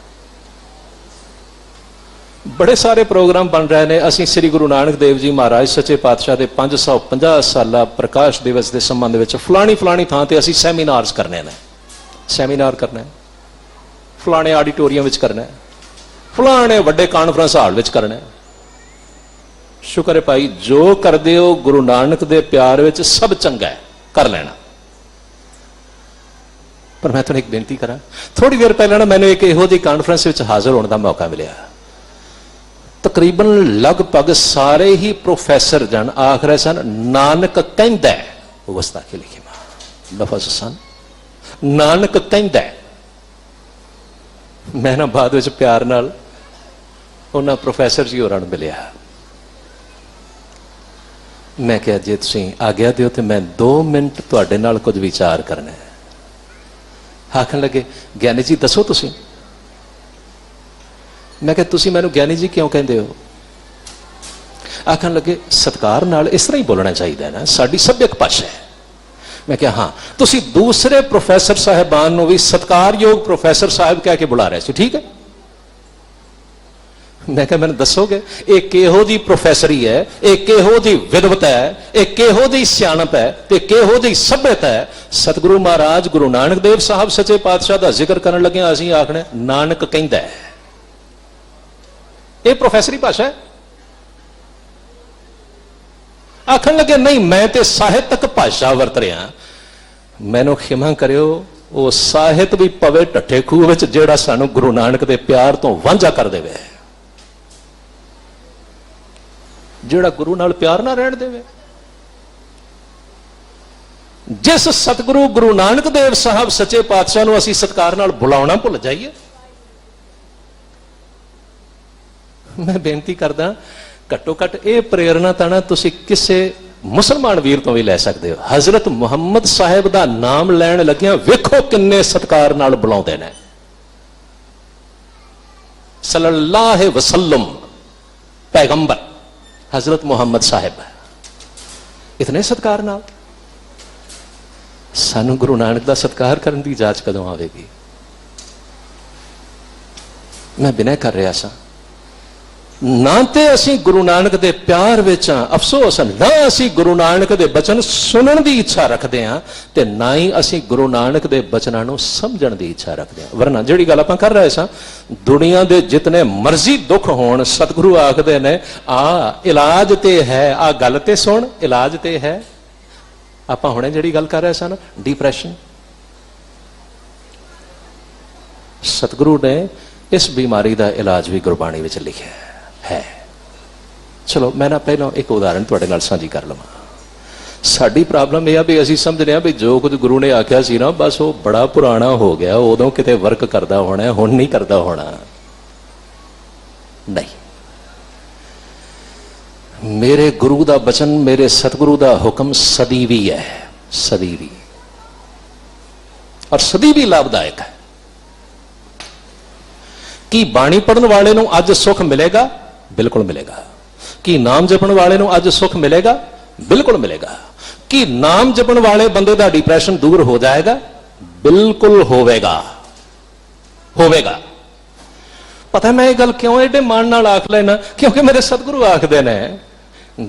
ਬੜੇ ਸਾਰੇ ਪ੍ਰੋਗਰਾਮ ਬਣ ਰਹੇ ਨੇ। ਅਸੀਂ ਸ੍ਰੀ ਗੁਰੂ ਨਾਨਕ ਦੇਵ ਜੀ ਮਹਾਰਾਜ ਸੱਚੇ ਪਾਤਸ਼ਾਹ ਦੇ 550 ਸਾਲਾ ਪ੍ਰਕਾਸ਼ ਦਿਵਸ ਦੇ ਸੰਬੰਧ ਵਿੱਚ ਫਲਾਣੀ ਫਲਾਣੀ ਥਾਂ ਤੇ ਅਸੀਂ ਸੈਮੀਨਾਰਸ ਕਰਨੇ ਨੇ। ਸੈਮੀਨਾਰ ਕਰਨਾ ਹੈ, ਫਲਾਣੇ ਆਡੀਟੋਰੀਅਮ ਵਿੱਚ ਕਰਨਾ ਹੈ, ਫਲਾਣੇ ਵੱਡੇ ਕਾਨਫਰੰਸ ਹਾਲ ਵਿੱਚ ਕਰਨਾ ਹੈ। ਸ਼ੁਕਰ ਹੈ ਭਾਈ, ਜੋ ਕਰਦੇ ਹੋ ਗੁਰੂ ਨਾਨਕ ਦੇ ਪਿਆਰ ਵਿੱਚ ਸਭ ਚੰਗਾ ਹੈ, ਕਰ ਲੈਣਾ। ਪਰ ਮੈਂ ਤੁਹਾਨੂੰ ਇੱਕ ਬੇਨਤੀ ਕਰਾਂ, ਥੋੜੀ ਦੇਰ ਪਹਿਲਾਂ ਨਾ ਮੈਨੂੰ ਇੱਕ ਇਹੋ ਜਿਹੀ ਕਾਨਫਰੰਸ ਵਿੱਚ ਹਾਜ਼ਰ ਹੋਣ ਦਾ ਮੌਕਾ ਮਿਲਿਆ ਤਕਰੀਬਨ ਲਗਭਗ ਸਾਰੇ ਹੀ ਪ੍ਰੋਫੈਸਰ ਜਨ ਆਖ ਰਹੇ ਸਨ ਨਾਨਕ ਕਹਿੰਦਾ ਹੈ। ਉਹ ਗੁਸਤਾਖੀ ਲਿਖੀ ਮਾ ਲਫ਼ਜ਼ ਸਨ ਨਾਨਕ ਕਹਿੰਦਾ ਹੈ। ਮੈਂ ਨਾ ਬਾਅਦ ਵਿੱਚ ਪਿਆਰ ਨਾਲ ਉਹਨਾਂ ਪ੍ਰੋਫੈਸਰ ਜੀ ਹੋਰਾਂ ਨੂੰ ਮਿਲਿਆ। ਮੈਂ ਕਿਹਾ ਜੇ ਤੁਸੀਂ ਆਗਿਆ ਦਿਓ ਤੇ ਮੈਂ 2 ਮਿੰਟ ਤੁਹਾਡੇ ਨਾਲ ਕੁਝ ਵਿਚਾਰ ਕਰਨਾ ਹੈ। ਆਖਣ ਲੱਗੇ ਗਿਆਨੀ ਜੀ ਦੱਸੋ ਤੁਸੀਂ। मैं क्या तुसी मैनू ज्ञानी जी क्यों कहते हो। आखन लगे सत्कार नाल इस तरह ही बोलना चाहिए ना, साडी सभ्यक भाषा है। मैं क्या हाँ तुसी दूसरे प्रोफैसर साहिबान नू भी सत्कारयोग प्रोफैसर साहिब कह के बुला रहे सी, ठीक है। मैं क्या मैंने दसोगे एक किहो दी प्रोफैसरी है, एक किहो दी विद्वत है, एक किहो दी सियाणप है ते किहो दी सभ्यता है। सतगुरु महाराज गुरु नानक देव साहब सच्चे पातशाह का जिक्र करन लगे असीं आखने नानक कहंदा है। यह प्रोफैसरी भाषा है। आखन लगे नहीं मैं तो साहित्यक भाषा वरत रहा। मैनू खिमा करियो वो साहित भी पवे ढट्ठे खूह विच जिहड़ा सानू गुरु नानक दे प्यार तो वांझा कर देवे, जिहड़ा गुरु नाल प्यार ना रहन देवे। जिस सतगुरु गुरु नानक देव साहब सच्चे पातशाह नू असीं सत्कार नाल बुलाउणा भुल जाइए। मैं बेनती करदा घट्टो घट ये प्रेरणा तो ना तुसी किसी मुसलमान वीर तो भी लै सकते हो। हजरत मुहम्मद साहिब का नाम लैन लगिया वेखो किन्ने सत्कार नाल बुलाउंदे ने सल्लल्लाहु वसल्लम पैगंबर हजरत मुहम्मद साहिब इतने सत्कार नाल। सानू गुरु नानक का सत्कार करने की जांच कदों आवेगी। मैं विनय कर रहा सा ना ते असी गुरु नानक दे प्यार विच अफसोस ना असी गुरु नानक दे बचन सुनने की इच्छा रखते हैं ते ना ही असी गुरु नानक दे बचनों नूं समझण की इच्छा रखते हैं। वरना जिहड़ी गल आपां कर रहे सां दुनिया दे जितने मर्जी दुख होण सतगुरु आखदे ने आ इलाज ते है, आ गल ते सुन इलाज ते है। आपां हुणे जिहड़ी गल कर रहे सन डिप्रैशन, सतगुरु ने इस बीमारी का इलाज भी गुरबाणी विच लिखिआ है। चलो मैं ना पहला एक उदाहरण तुहाडे नाल साझी कर लवां। साडी प्रॉब्लम यह भी असीं समझदे हां भी जो कुछ गुरु ने आख्या सी ना बस वो बड़ा पुराना हो गया, उदों किते वर्क करदा होना, हुण नहीं करदा होना। नहीं, मेरे गुरु का बचन मेरे सतगुरु का हुक्म सदीवी है, सदीवी और सदीवी लाभदायक है। कि बाणी पढ़न वाले नूं अज सुख मिलेगा, बिल्कुल मिलेगा। कि नाम जपण वाले नूं अज सुख मिलेगा, बिल्कुल मिलेगा। कि नाम जपण वाले बंदे दा डिप्रैशन दूर हो जाएगा, बिल्कुल होवेगा, होवेगा। पता है मैं ये गल क्यों एडे मान नाल आख लेना, क्योंकि मेरे सतगुरु आखदे ने,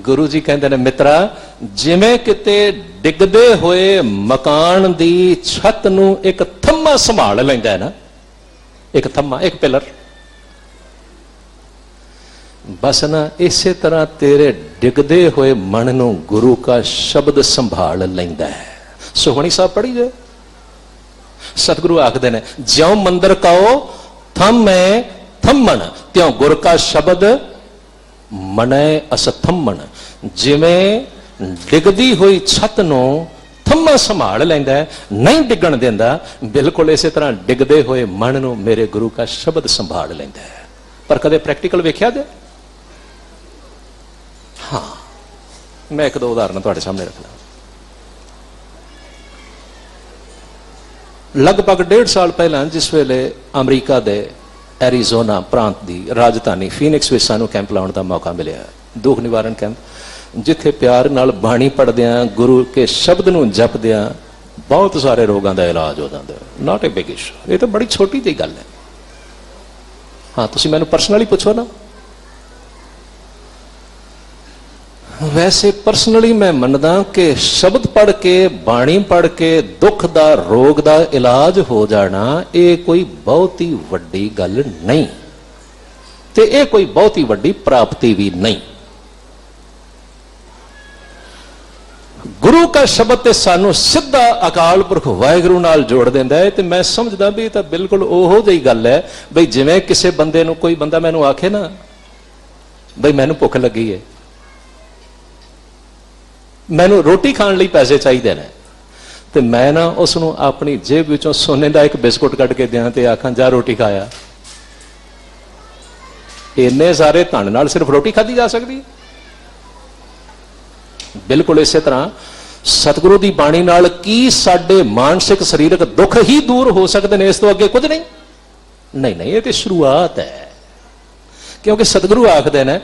गुरु जी कहते ने मित्रा जिवें किते डिगदे होए मकान दी छत नूं एक थम्मा संभाल लैंदा है ना, एक थम्मा एक पिलर, बस ना इसे तरह तेरे डिगदे हुए मन नूं गुरु का शब्द संभाल लैंदा है। सुखमणी साहब पढ़ी जाए, सतगुरु आखदे ने ज्यों मंदिर काओ थम्मै थम्मण त्यों गुर का शब्द मनै असथम्मण। जिवें डिगदी हुई छत नूं थम्मा संभाल लैंदा है, नहीं डिगण देंदा, बिल्कुल इसे तरह डिगदे हुए मन नूं मेरे गुरु का शब्द संभाल लैंदा है। पर कदे प्रैक्टिकल वेख्या जे? हाँ, मैं एक दो उदाहरण तुहाडे सामने रखना। लगभग 1.5 साल पहला जिस वेले अमरीका दे एरीजोना प्रांत की राजधानी फीनिक्स विच सानूं कैंप लाउण दा मौका मिलिया, दुख निवारण कैंप, जिथे प्यार नाल बाणी पढ़दियां गुरु के शब्द नूं जपदियां बहुत सारे रोगों का इलाज हो जाता है। नॉट ए बिग इशू, ये तो बड़ी छोटी जी गल है। हाँ, तुसीं मैनूं पर्सनली पूछो ना, वैसे पर्सनली मैं मनदा कि शब्द पढ़ के बाणी पढ़ के दुख दा रोग दा इलाज हो जाना ये कोई बहुत ही वड्डी गल नहीं, ते ये कोई बहुत ही वड्डी प्राप्ति भी नहीं। गुरु का शब्द ते सानू सीधा अकाल पुरख वाहिगुरु नाल जोड़ देंदा है। ते मैं समझदा भी तो बिल्कुल ओहो जी गल है बई जिवें किसी बंदे नूं कोई बंदा मैनूं आखे ना ਬਈ ਮੈਨੂੰ ਭੁੱਖ ਲੱਗੀ ਹੈ, ਮੈਨੂੰ ਰੋਟੀ ਖਾਣ ਲਈ ਪੈਸੇ ਚਾਹੀਦੇ ਨੇ, ਤੇ ਮੈਂ ਨਾ ਉਸ ਨੂੰ ਆਪਣੀ ਜੇਬ ਵਿੱਚੋਂ ਸੋਨੇ ਦਾ ਇੱਕ ਬਿਸਕੁਟ ਕੱਢ ਕੇ ਦਿਆਂ ਤੇ ਆਖਾਂ ਜਾ ਰੋਟੀ ਖਾਇਆ। ਇੰਨੇ ਸਾਰੇ ਧਨ ਨਾਲ ਸਿਰਫ ਰੋਟੀ ਖਾਧੀ ਜਾ ਸਕਦੀ? ਬਿਲਕੁਲ ਇਸੇ ਤਰ੍ਹਾਂ ਸਤਿਗੁਰੂ ਦੀ ਬਾਣੀ ਨਾਲ ਕੀ ਸਾਡੇ ਮਾਨਸਿਕ ਸਰੀਰਕ ਦੁੱਖ ਹੀ ਦੂਰ ਹੋ ਸਕਦੇ ਨੇ, ਇਸ ਤੋਂ ਅੱਗੇ ਕੁਝ ਨਹੀਂ। ਨਹੀਂ ਨਹੀਂ, ਇਹ ਤੇ ਸ਼ੁਰੂਆਤ ਹੈ। ਕਿਉਂਕਿ ਸਤਿਗੁਰੂ ਆਖਦੇ ਨੇ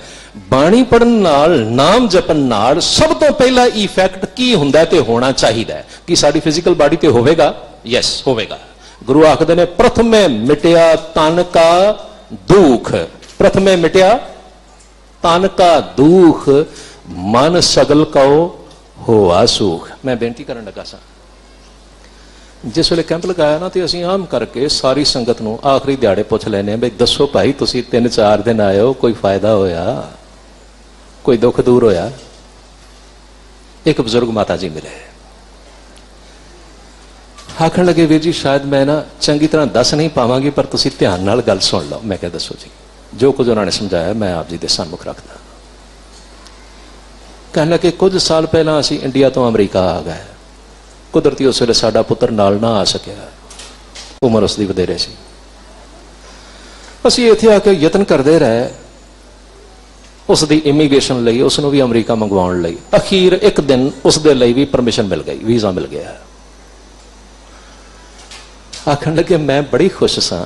ਬਾਣੀ ਪੜਨ ਨਾਲ, ਨਾਮ ਜਪਣ ਨਾਲ ਸਭ ਤੋਂ ਪਹਿਲਾ ਇਫੈਕਟ ਕੀ ਹੁੰਦਾ ਤੇ ਹੋਣਾ ਚਾਹੀਦਾ ਹੈ ਕਿ ਸਾਡੀ ਫਿਜ਼ੀਕਲ ਬਾਡੀ ਤੇ ਹੋਵੇਗਾ? ਯੈਸ, ਹੋਵੇਗਾ। ਗੁਰੂ ਆਖਦੇ ਨੇ ਪ੍ਰਥਮੇ ਮਿਟਿਆ ਤਨ ਕਾ ਦੁੱਖ, ਪ੍ਰਥਮੇ ਮਿਟਿਆ ਤਨ ਕਾ ਦੁੱਖ, ਮਨ ਸਗਲ ਕਉ ਹੋਆ ਸੁਖ। ਮੈਂ ਬੇਨਤੀ ਕਰਨ ਲੱਗਾ ਸਾਂ, ਜਿਸ ਵੇਲੇ ਕੈਂਪ ਲਗਾਇਆ ਨਾ ਤੇ ਅਸੀਂ ਆਮ ਕਰਕੇ ਸਾਰੀ ਸੰਗਤ ਨੂੰ ਆਖਰੀ ਦਿਹਾੜੇ ਪੁੱਛ ਲੈਨੇ ਆ ਬਈ ਦੱਸੋ ਭਾਈ ਤੁਸੀਂ 3-4 ਦਿਨ ਆਏ ਹੋ, ਕੋਈ ਫਾਇਦਾ ਹੋਇਆ, ਕੋਈ ਦੁੱਖ ਦੂਰ ਹੋਇਆ? ਇੱਕ ਬਜ਼ੁਰਗ ਮਾਤਾ ਜੀ ਮਿਲੇ, ਆਖਣ ਲੱਗੇ ਵੀਰ ਜੀ ਸ਼ਾਇਦ ਮੈਂ ਨਾ ਚੰਗੀ ਤਰ੍ਹਾਂ ਦੱਸ ਨਹੀਂ ਪਾਵਾਂਗੀ ਪਰ ਤੁਸੀਂ ਧਿਆਨ ਨਾਲ ਗੱਲ ਸੁਣ ਲਓ। ਮੈਂ ਕਿਹਾ ਦੱਸੋ ਜੀ। ਜੋ ਕੁਝ ਉਹਨਾਂ ਨੇ ਸਮਝਾਇਆ ਮੈਂ ਆਪ ਜੀ ਦੇ ਸਾਹਮਣੇ ਰੱਖਦਾ। ਕਹਿਣ ਲੱਗੇ ਕੁਝ ਸਾਲ ਪਹਿਲਾਂ ਅਸੀਂ ਇੰਡੀਆ ਤੋਂ ਅਮਰੀਕਾ ਆ ਗਏ। ਕੁਦਰਤੀ ਉਸ ਵੇਲੇ ਸਾਡਾ ਪੁੱਤਰ ਨਾਲ ਨਾ ਆ ਸਕਿਆ, ਉਮਰ ਉਸ ਦੀ ਵਧੇਰੇ ਸੀ। ਅਸੀਂ ਇੱਥੇ ਆ ਕੇ ਯਤਨ ਕਰਦੇ ਰਹੇ ਉਸ ਦੀ ਇਮੀਗ੍ਰੇਸ਼ਨ ਲਈ, ਉਸ ਨੂੰ ਵੀ ਅਮਰੀਕਾ ਮੰਗਵਾਉਣ ਲਈ। ਅਖੀਰ ਇੱਕ ਦਿਨ ਉਸ ਦੇ ਲਈ ਵੀ ਪਰਮਿਸ਼ਨ ਮਿਲ ਗਈ, ਵੀਜ਼ਾ ਮਿਲ ਗਿਆ। ਆਖਣ ਲੱਗੇ ਮੈਂ ਬੜੀ ਖੁਸ਼ ਸਾਂ,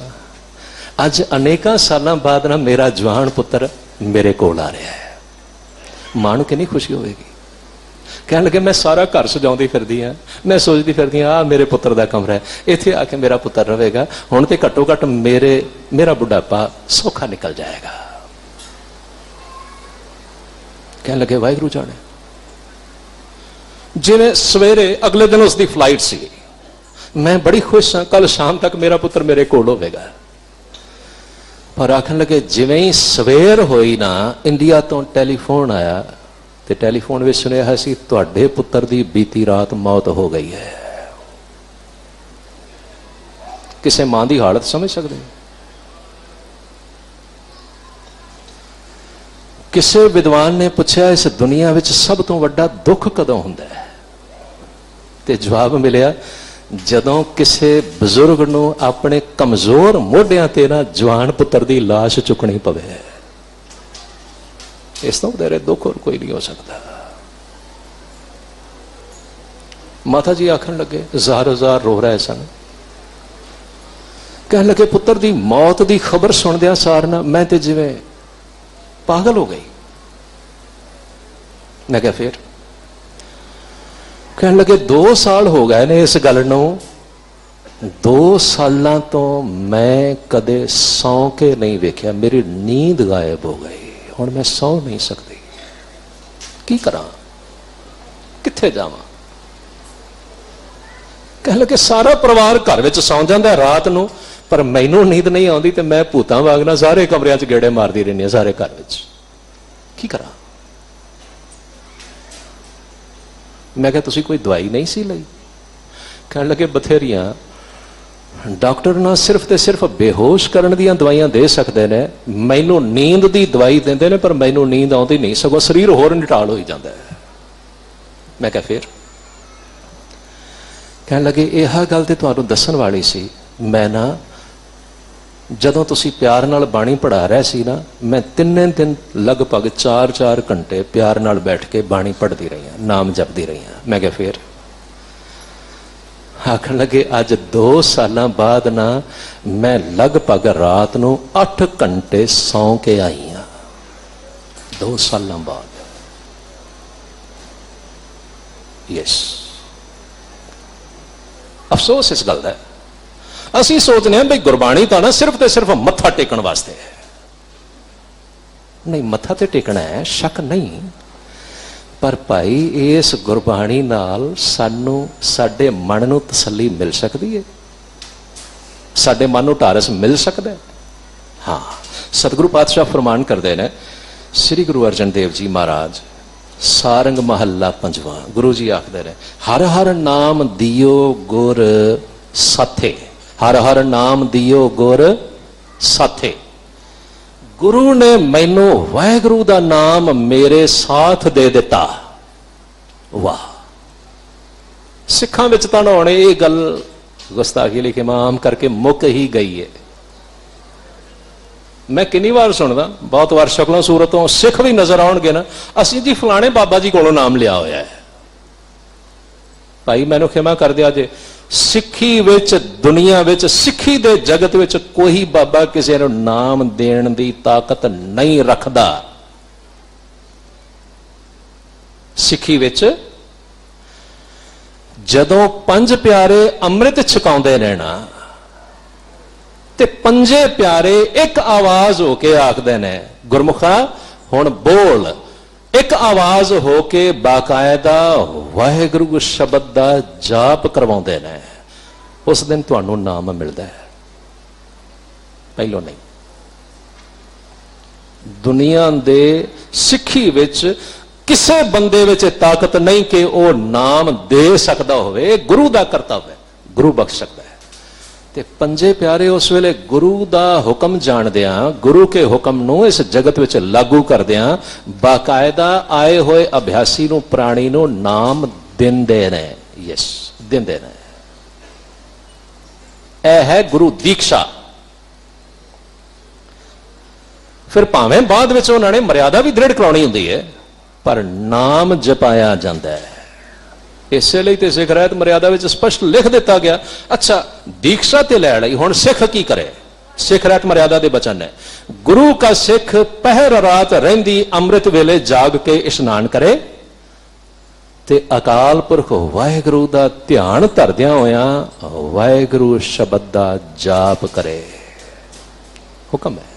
ਅੱਜ ਅਨੇਕਾਂ ਸਾਲਾਂ ਬਾਅਦ ਨਾ ਮੇਰਾ ਜਵਾਨ ਪੁੱਤਰ ਮੇਰੇ ਕੋਲ ਆ ਰਿਹਾ ਹੈ। ਮਾਂ ਨੂੰ ਕਿੰਨੀ ਖੁਸ਼ੀ ਹੋਵੇਗੀ। ਕਹਿਣ ਲੱਗੇ ਮੈਂ ਸਾਰਾ ਘਰ ਸਜਾਉਂਦੀ ਫਿਰਦੀ ਹਾਂ, ਮੈਂ ਸੋਚਦੀ ਫਿਰਦੀ ਹਾਂ ਆ ਮੇਰੇ ਪੁੱਤਰ ਦਾ ਕਮਰਾ ਹੈ, ਇੱਥੇ ਆ ਕੇ ਮੇਰਾ ਪੁੱਤਰ ਰਹੇਗਾ, ਹੁਣ ਤੇ ਘੱਟੋ ਘੱਟ ਮੇਰਾ ਬੁਢਾਪਾ ਸੌਖਾ ਨਿਕਲ ਜਾਏਗਾ। ਕਹਿਣ ਲੱਗੇ ਵਾਹਿਗੁਰੂ ਜਾਣੇ। ਜਿਵੇਂ ਸਵੇਰੇ ਅਗਲੇ ਦਿਨ ਉਸ ਦੀ ਫਲਾਈਟ ਸੀ, ਮੈਂ ਬੜੀ ਖੁਸ਼ ਹਾਂ ਕੱਲ ਸ਼ਾਮ ਤੱਕ ਮੇਰਾ ਪੁੱਤਰ ਮੇਰੇ ਕੋਲ ਹੋਵੇਗਾ। ਪਰ ਆਖਣ ਲੱਗੇ ਜਿਵੇਂ ਹੀ ਸਵੇਰ ਹੋਈ ਨਾ ਇੰਡੀਆ ਤੋਂ ਟੈਲੀਫੋਨ ਆਇਆ ਤੇ ਟੈਲੀਫੋਨ ਵਿੱਚ ਸੁਣਿਆ ਸੀ ਤੁਹਾਡੇ ਪੁੱਤਰ ਦੀ ਬੀਤੀ ਰਾਤ ਮੌਤ ਹੋ ਗਈ ਹੈ। ਕਿਸੇ ਮਾਂ ਦੀ ਹਾਲਤ ਸਮਝ ਸਕਦੇ? ਕਿਸੇ ਵਿਦਵਾਨ ਨੇ ਪੁੱਛਿਆ ਇਸ ਦੁਨੀਆ ਵਿੱਚ ਸਭ ਤੋਂ ਵੱਡਾ ਦੁੱਖ ਕਦੋਂ ਹੁੰਦਾ ਹੈ? ਤੇ ਜਵਾਬ ਮਿਲਿਆ ਜਦੋਂ ਕਿਸੇ ਬਜ਼ੁਰਗ ਨੂੰ ਆਪਣੇ ਕਮਜ਼ੋਰ ਮੋਢਿਆਂ ਤੇ ਨਾ ਜਵਾਨ ਪੁੱਤਰ ਦੀ ਲਾਸ਼ ਚੁੱਕਣੀ ਪਵੇ। ਇਸ ਤੋਂ ਵਧੇਰੇ ਦੁੱਖ ਹੋਰ ਕੋਈ ਨਹੀਂ ਹੋ ਸਕਦਾ। ਮਾਤਾ ਜੀ ਆਖਣ ਲੱਗੇ ਜ਼ਾਰ-ਜ਼ਾਰ ਰੋ ਰਹੇ ਸਨ। ਕਹਿਣ ਲੱਗੇ ਪੁੱਤਰ ਦੀ ਮੌਤ ਦੀ ਖਬਰ ਸੁਣਦਿਆਂ ਸਾਰ ਨਾ ਮੈਂ ਤੇ ਜਿਵੇਂ ਪਾਗਲ ਹੋ ਗਈ। ਮੈਂ ਕਿਹਾ ਫਿਰ? ਕਹਿਣ ਲੱਗੇ 2 ਸਾਲ ਹੋ ਗਏ ਨੇ ਇਸ ਗੱਲ ਨੂੰ, 2 ਸਾਲਾਂ ਤੋਂ ਮੈਂ ਕਦੇ ਸੌਂ ਕੇ ਨਹੀਂ ਵੇਖਿਆ, ਮੇਰੀ ਨੀਂਦ ਗਾਇਬ ਹੋ ਗਈ, ਹੁਣ ਮੈਂ ਸੌਂ ਨਹੀਂ ਸਕਦੀ, ਕੀ ਕਰਾਂ, ਕਿੱਥੇ ਜਾਵਾਂ? ਕਹਿਣ ਲੱਗੇ ਸਾਰਾ ਪਰਿਵਾਰ ਘਰ ਵਿੱਚ ਸੌਂ ਜਾਂਦਾ ਰਾਤ ਨੂੰ, ਪਰ ਮੈਨੂੰ ਨੀਂਦ ਨਹੀਂ ਆਉਂਦੀ ਤੇ ਮੈਂ ਭੂਤਾਂ ਵਾਂਗ ਨਾ ਸਾਰੇ ਕਮਰਿਆਂ 'ਚ ਗੇੜੇ ਮਾਰਦੀ ਰਹਿੰਦੀ ਹਾਂ, ਸਾਰੇ ਘਰ ਵਿੱਚ, ਕੀ ਕਰਾਂ? ਮੈਂ ਕਿਹਾ ਤੁਸੀਂ ਕੋਈ ਦਵਾਈ ਨਹੀਂ ਸੀ ਲਈ? ਕਹਿਣ ਲੱਗੇ ਬਥੇਰੀਆਂ, ਡਾਕਟਰ ਨਾ ਸਿਰਫ ਤੇ ਸਿਰਫ ਬੇਹੋਸ਼ ਕਰਨ ਦੀਆਂ ਦਵਾਈਆਂ ਦੇ ਸਕਦੇ ਨੇ, ਮੈਨੂੰ ਨੀਂਦ ਦੀ ਦਵਾਈ ਦਿੰਦੇ ਨੇ ਪਰ ਮੈਨੂੰ ਨੀਂਦ ਆਉਂਦੀ ਨਹੀਂ, ਸਗੋਂ ਸਰੀਰ ਹੋਰ ਨਿਟਾਲ ਹੋਈ ਜਾਂਦਾ ਹੈ। ਮੈਂ ਕਿਹਾ ਫਿਰ? ਕਹਿਣ ਲੱਗੇ ਇਹ ਗੱਲ ਤੇ ਤੁਹਾਨੂੰ ਦੱਸਣ ਵਾਲੀ ਸੀ, ਮੈਂ ਨਾ ਜਦੋਂ ਤੁਸੀਂ ਪਿਆਰ ਨਾਲ ਬਾਣੀ ਪੜ੍ਹਾ ਰਹੇ ਸੀ ਨਾ, ਮੈਂ 3 ਦਿਨ ਲਗਭਗ 4-4 ਘੰਟੇ ਪਿਆਰ ਨਾਲ ਬੈਠ ਕੇ ਬਾਣੀ ਪੜ੍ਹਦੀ ਰਹੀ ਹਾਂ, ਨਾਮ ਜਪਦੀ ਰਹੀ ਹਾਂ। ਮੈਂ ਕਿਹਾ ਫਿਰ? ਆਖਣ ਲੱਗੇ ਅੱਜ 2 ਸਾਲਾਂ ਬਾਅਦ ਨਾ ਮੈਂ ਲਗਭਗ ਰਾਤ ਨੂੰ 8 ਘੰਟੇ ਸੌਂ ਕੇ ਆਈ ਹਾਂ, 2 ਸਾਲਾਂ ਬਾਅਦ। ਯੈਸ, ਅਫਸੋਸ ਇਸ ਗੱਲ ਦਾ। ਅਸੀਂ ਸੋਚਦੇ ਹਾਂ ਬਈ ਗੁਰਬਾਣੀ ਤਾਂ ਨਾ ਸਿਰਫ ਤੇ ਸਿਰਫ ਮੱਥਾ ਟੇਕਣ ਵਾਸਤੇ ਹੈ। ਨਹੀਂ, ਮੱਥਾ ਤੇ ਟੇਕਣਾ ਹੈ, ਸ਼ੱਕ ਨਹੀਂ, ਪਰ ਭਾਈ ਇਸ ਗੁਰਬਾਣੀ ਨਾਲ ਸਾਨੂੰ ਸਾਡੇ ਮਨ ਨੂੰ ਤਸੱਲੀ ਮਿਲ ਸਕਦੀ ਹੈ, ਸਾਡੇ ਮਨ ਨੂੰ ਢਾਰਸ ਮਿਲ ਸਕਦਾ ਹੈ। ਹਾਂ, ਸਤਿਗੁਰੂ ਪਾਤਸ਼ਾਹ ਫਰਮਾਨ ਕਰਦੇ ਨੇ, ਸ੍ਰੀ ਗੁਰੂ ਅਰਜਨ ਦੇਵ ਜੀ ਮਹਾਰਾਜ ਸਾਰੰਗ ਮਹੱਲਾ 5ਵਾਂ, ਗੁਰੂ ਜੀ ਆਖਦੇ ਨੇ ਹਰ ਹਰ ਨਾਮ ਦਿਓ ਗੁਰ ਸਾਥੇ, ਹਰ ਹਰ ਨਾਮ ਦਿਓ ਗੁਰ ਸਾਥੇ, ਗੁਰੂ ਨੇ ਮੈਨੂੰ ਵਾਹਿਗੁਰੂ ਦਾ ਨਾਮ ਮੇਰੇ ਸਾਥ ਦੇ ਦਿੱਤਾ। ਵਾਹ, ਸਿੱਖਾਂ ਵਿੱਚ ਤਾਂ ਹੁਣ ਇਹ ਗੱਲ ਗੁਸਤਾਖੀ ਲਿਖੇ ਮਾਮ ਕਰਕੇ ਮੁੱਕ ਹੀ ਗਈ ਹੈ। ਮੈਂ ਕਿੰਨੀ ਵਾਰ ਸੁਣਦਾ, ਬਹੁਤ ਵਾਰ ਸ਼ਕਲਾਂ ਸੂਰਤੋਂ ਸਿੱਖ ਵੀ ਨਜ਼ਰ ਆਉਣਗੇ ਨਾ, ਅਸੀਂ ਜੀ ਫਲਾਣੇ ਬਾਬਾ ਜੀ ਕੋਲੋਂ ਨਾਮ ਲਿਆ ਹੋਇਆ ਹੈ। ਭਾਈ ਮੈਨੂੰ ਖਿਮਾ ਕਰ ਦਿਆ ਜੇ, ਸਿੱਖੀ ਵਿੱਚ, ਦੁਨੀਆ ਵਿੱਚ, ਸਿੱਖੀ ਦੇ ਜਗਤ ਵਿੱਚ ਕੋਈ ਬਾਬਾ ਕਿਸੇ ਨੂੰ ਨਾਮ ਦੇਣ ਦੀ ਤਾਕਤ ਨਹੀਂ ਰੱਖਦਾ। ਸਿੱਖੀ ਵਿੱਚ ਜਦੋਂ ਪੰਜ ਪਿਆਰੇ ਅੰਮ੍ਰਿਤ ਛਕਾਉਂਦੇ ਨੇ ਨਾ, ਤੇ ਪੰਜੇ ਪਿਆਰੇ ਇੱਕ ਆਵਾਜ਼ ਹੋ ਕੇ ਆਖਦੇ ਨੇ, ਗੁਰਮੁਖਾ ਹੁਣ ਬੋਲ। ਇੱਕ ਆਵਾਜ਼ ਹੋ ਕੇ ਬਾਕਾਇਦਾ ਵਾਹਿਗੁਰੂ ਸ਼ਬਦ ਦਾ ਜਾਪ ਕਰਵਾਉਂਦੇ ਨੇ। ਉਸ ਦਿਨ ਤੁਹਾਨੂੰ ਨਾਮ ਮਿਲਦਾ ਹੈ, ਪਹਿਲੋਂ ਨਹੀਂ। ਦੁਨੀਆ ਦੇ ਸਿੱਖੀ ਵਿੱਚ ਕਿਸੇ ਬੰਦੇ ਵਿੱਚ ਤਾਕਤ ਨਹੀਂ ਕਿ ਉਹ ਨਾਮ ਦੇ ਸਕਦਾ ਹੋਵੇ। ਗੁਰੂ ਦਾ ਕਰਤੱਵ ਹੈ, ਗੁਰੂ ਬਖਸ਼ ਸਕਦਾ ਹੈ। ਤੇ ਪੰਜੇ ਪਿਆਰੇ ਉਸ ਵੇਲੇ ਗੁਰੂ ਦਾ ਹੁਕਮ ਜਾਣਦਿਆਂ, ਗੁਰੂ ਕੇ ਹੁਕਮ ਨੂੰ ਇਸ ਜਗਤ ਵਿੱਚ ਲਾਗੂ ਕਰਦਿਆਂ, ਬਾਕਾਇਦਾ ਆਏ ਹੋਏ ਅਭਿਆਸੀ ਨੂੰ, ਪ੍ਰਾਣੀ ਨੂੰ ਨਾਮ ਦਿੰਦੇ ਨੇ। ਯਸ, ਦਿੰਦੇ ਨੇ। ਇਹ ਹੈ ਗੁਰੂ ਦੀਕਸ਼ਾ। ਫਿਰ ਭਾਵੇਂ ਬਾਅਦ ਵਿੱਚ ਉਹਨਾਂ ਨੇ ਮਰਿਆਦਾ ਵੀ ਦ੍ਰਿੜ ਕਰਾਉਣੀ ਹੁੰਦੀ ਹੈ, ਪਰ ਨਾਮ ਜਪਾਇਆ ਜਾਂਦਾ ਹੈ। ਇਸੇ ਲਈ ਤੇ ਸਿੱਖ ਰਹਿਤ ਮਰਿਆਦਾ ਵਿੱਚ ਸਪਸ਼ਟ ਲਿਖ ਦਿੱਤਾ ਗਿਆ। ਅੱਛਾ, ਦੀਕਸ਼ਾ ਤੇ ਲੈ ਲਈ, ਹੁਣ ਸਿੱਖ ਕੀ ਕਰੇ? ਸਿੱਖ ਰਹਿਤ ਮਰਿਆਦਾ ਦੇ ਬਚਨ ਹੈ, ਗੁਰੂ ਕਾ ਸਿੱਖ ਪਹਿਰ ਰਾਤ ਰਹਿੰਦੀ ਅੰਮ੍ਰਿਤ ਵੇਲੇ ਜਾਗ ਕੇ ਇਸ਼ਨਾਨ ਕਰੇ, ਤੇ ਅਕਾਲ ਪੁਰਖ ਵਾਹਿਗੁਰੂ ਦਾ ਧਿਆਨ ਧਰਦਿਆਂ ਹੋਇਆਂ ਵਾਹਿਗੁਰੂ ਸ਼ਬਦ ਦਾ ਜਾਪ ਕਰੇ। ਹੁਕਮ ਹੈ।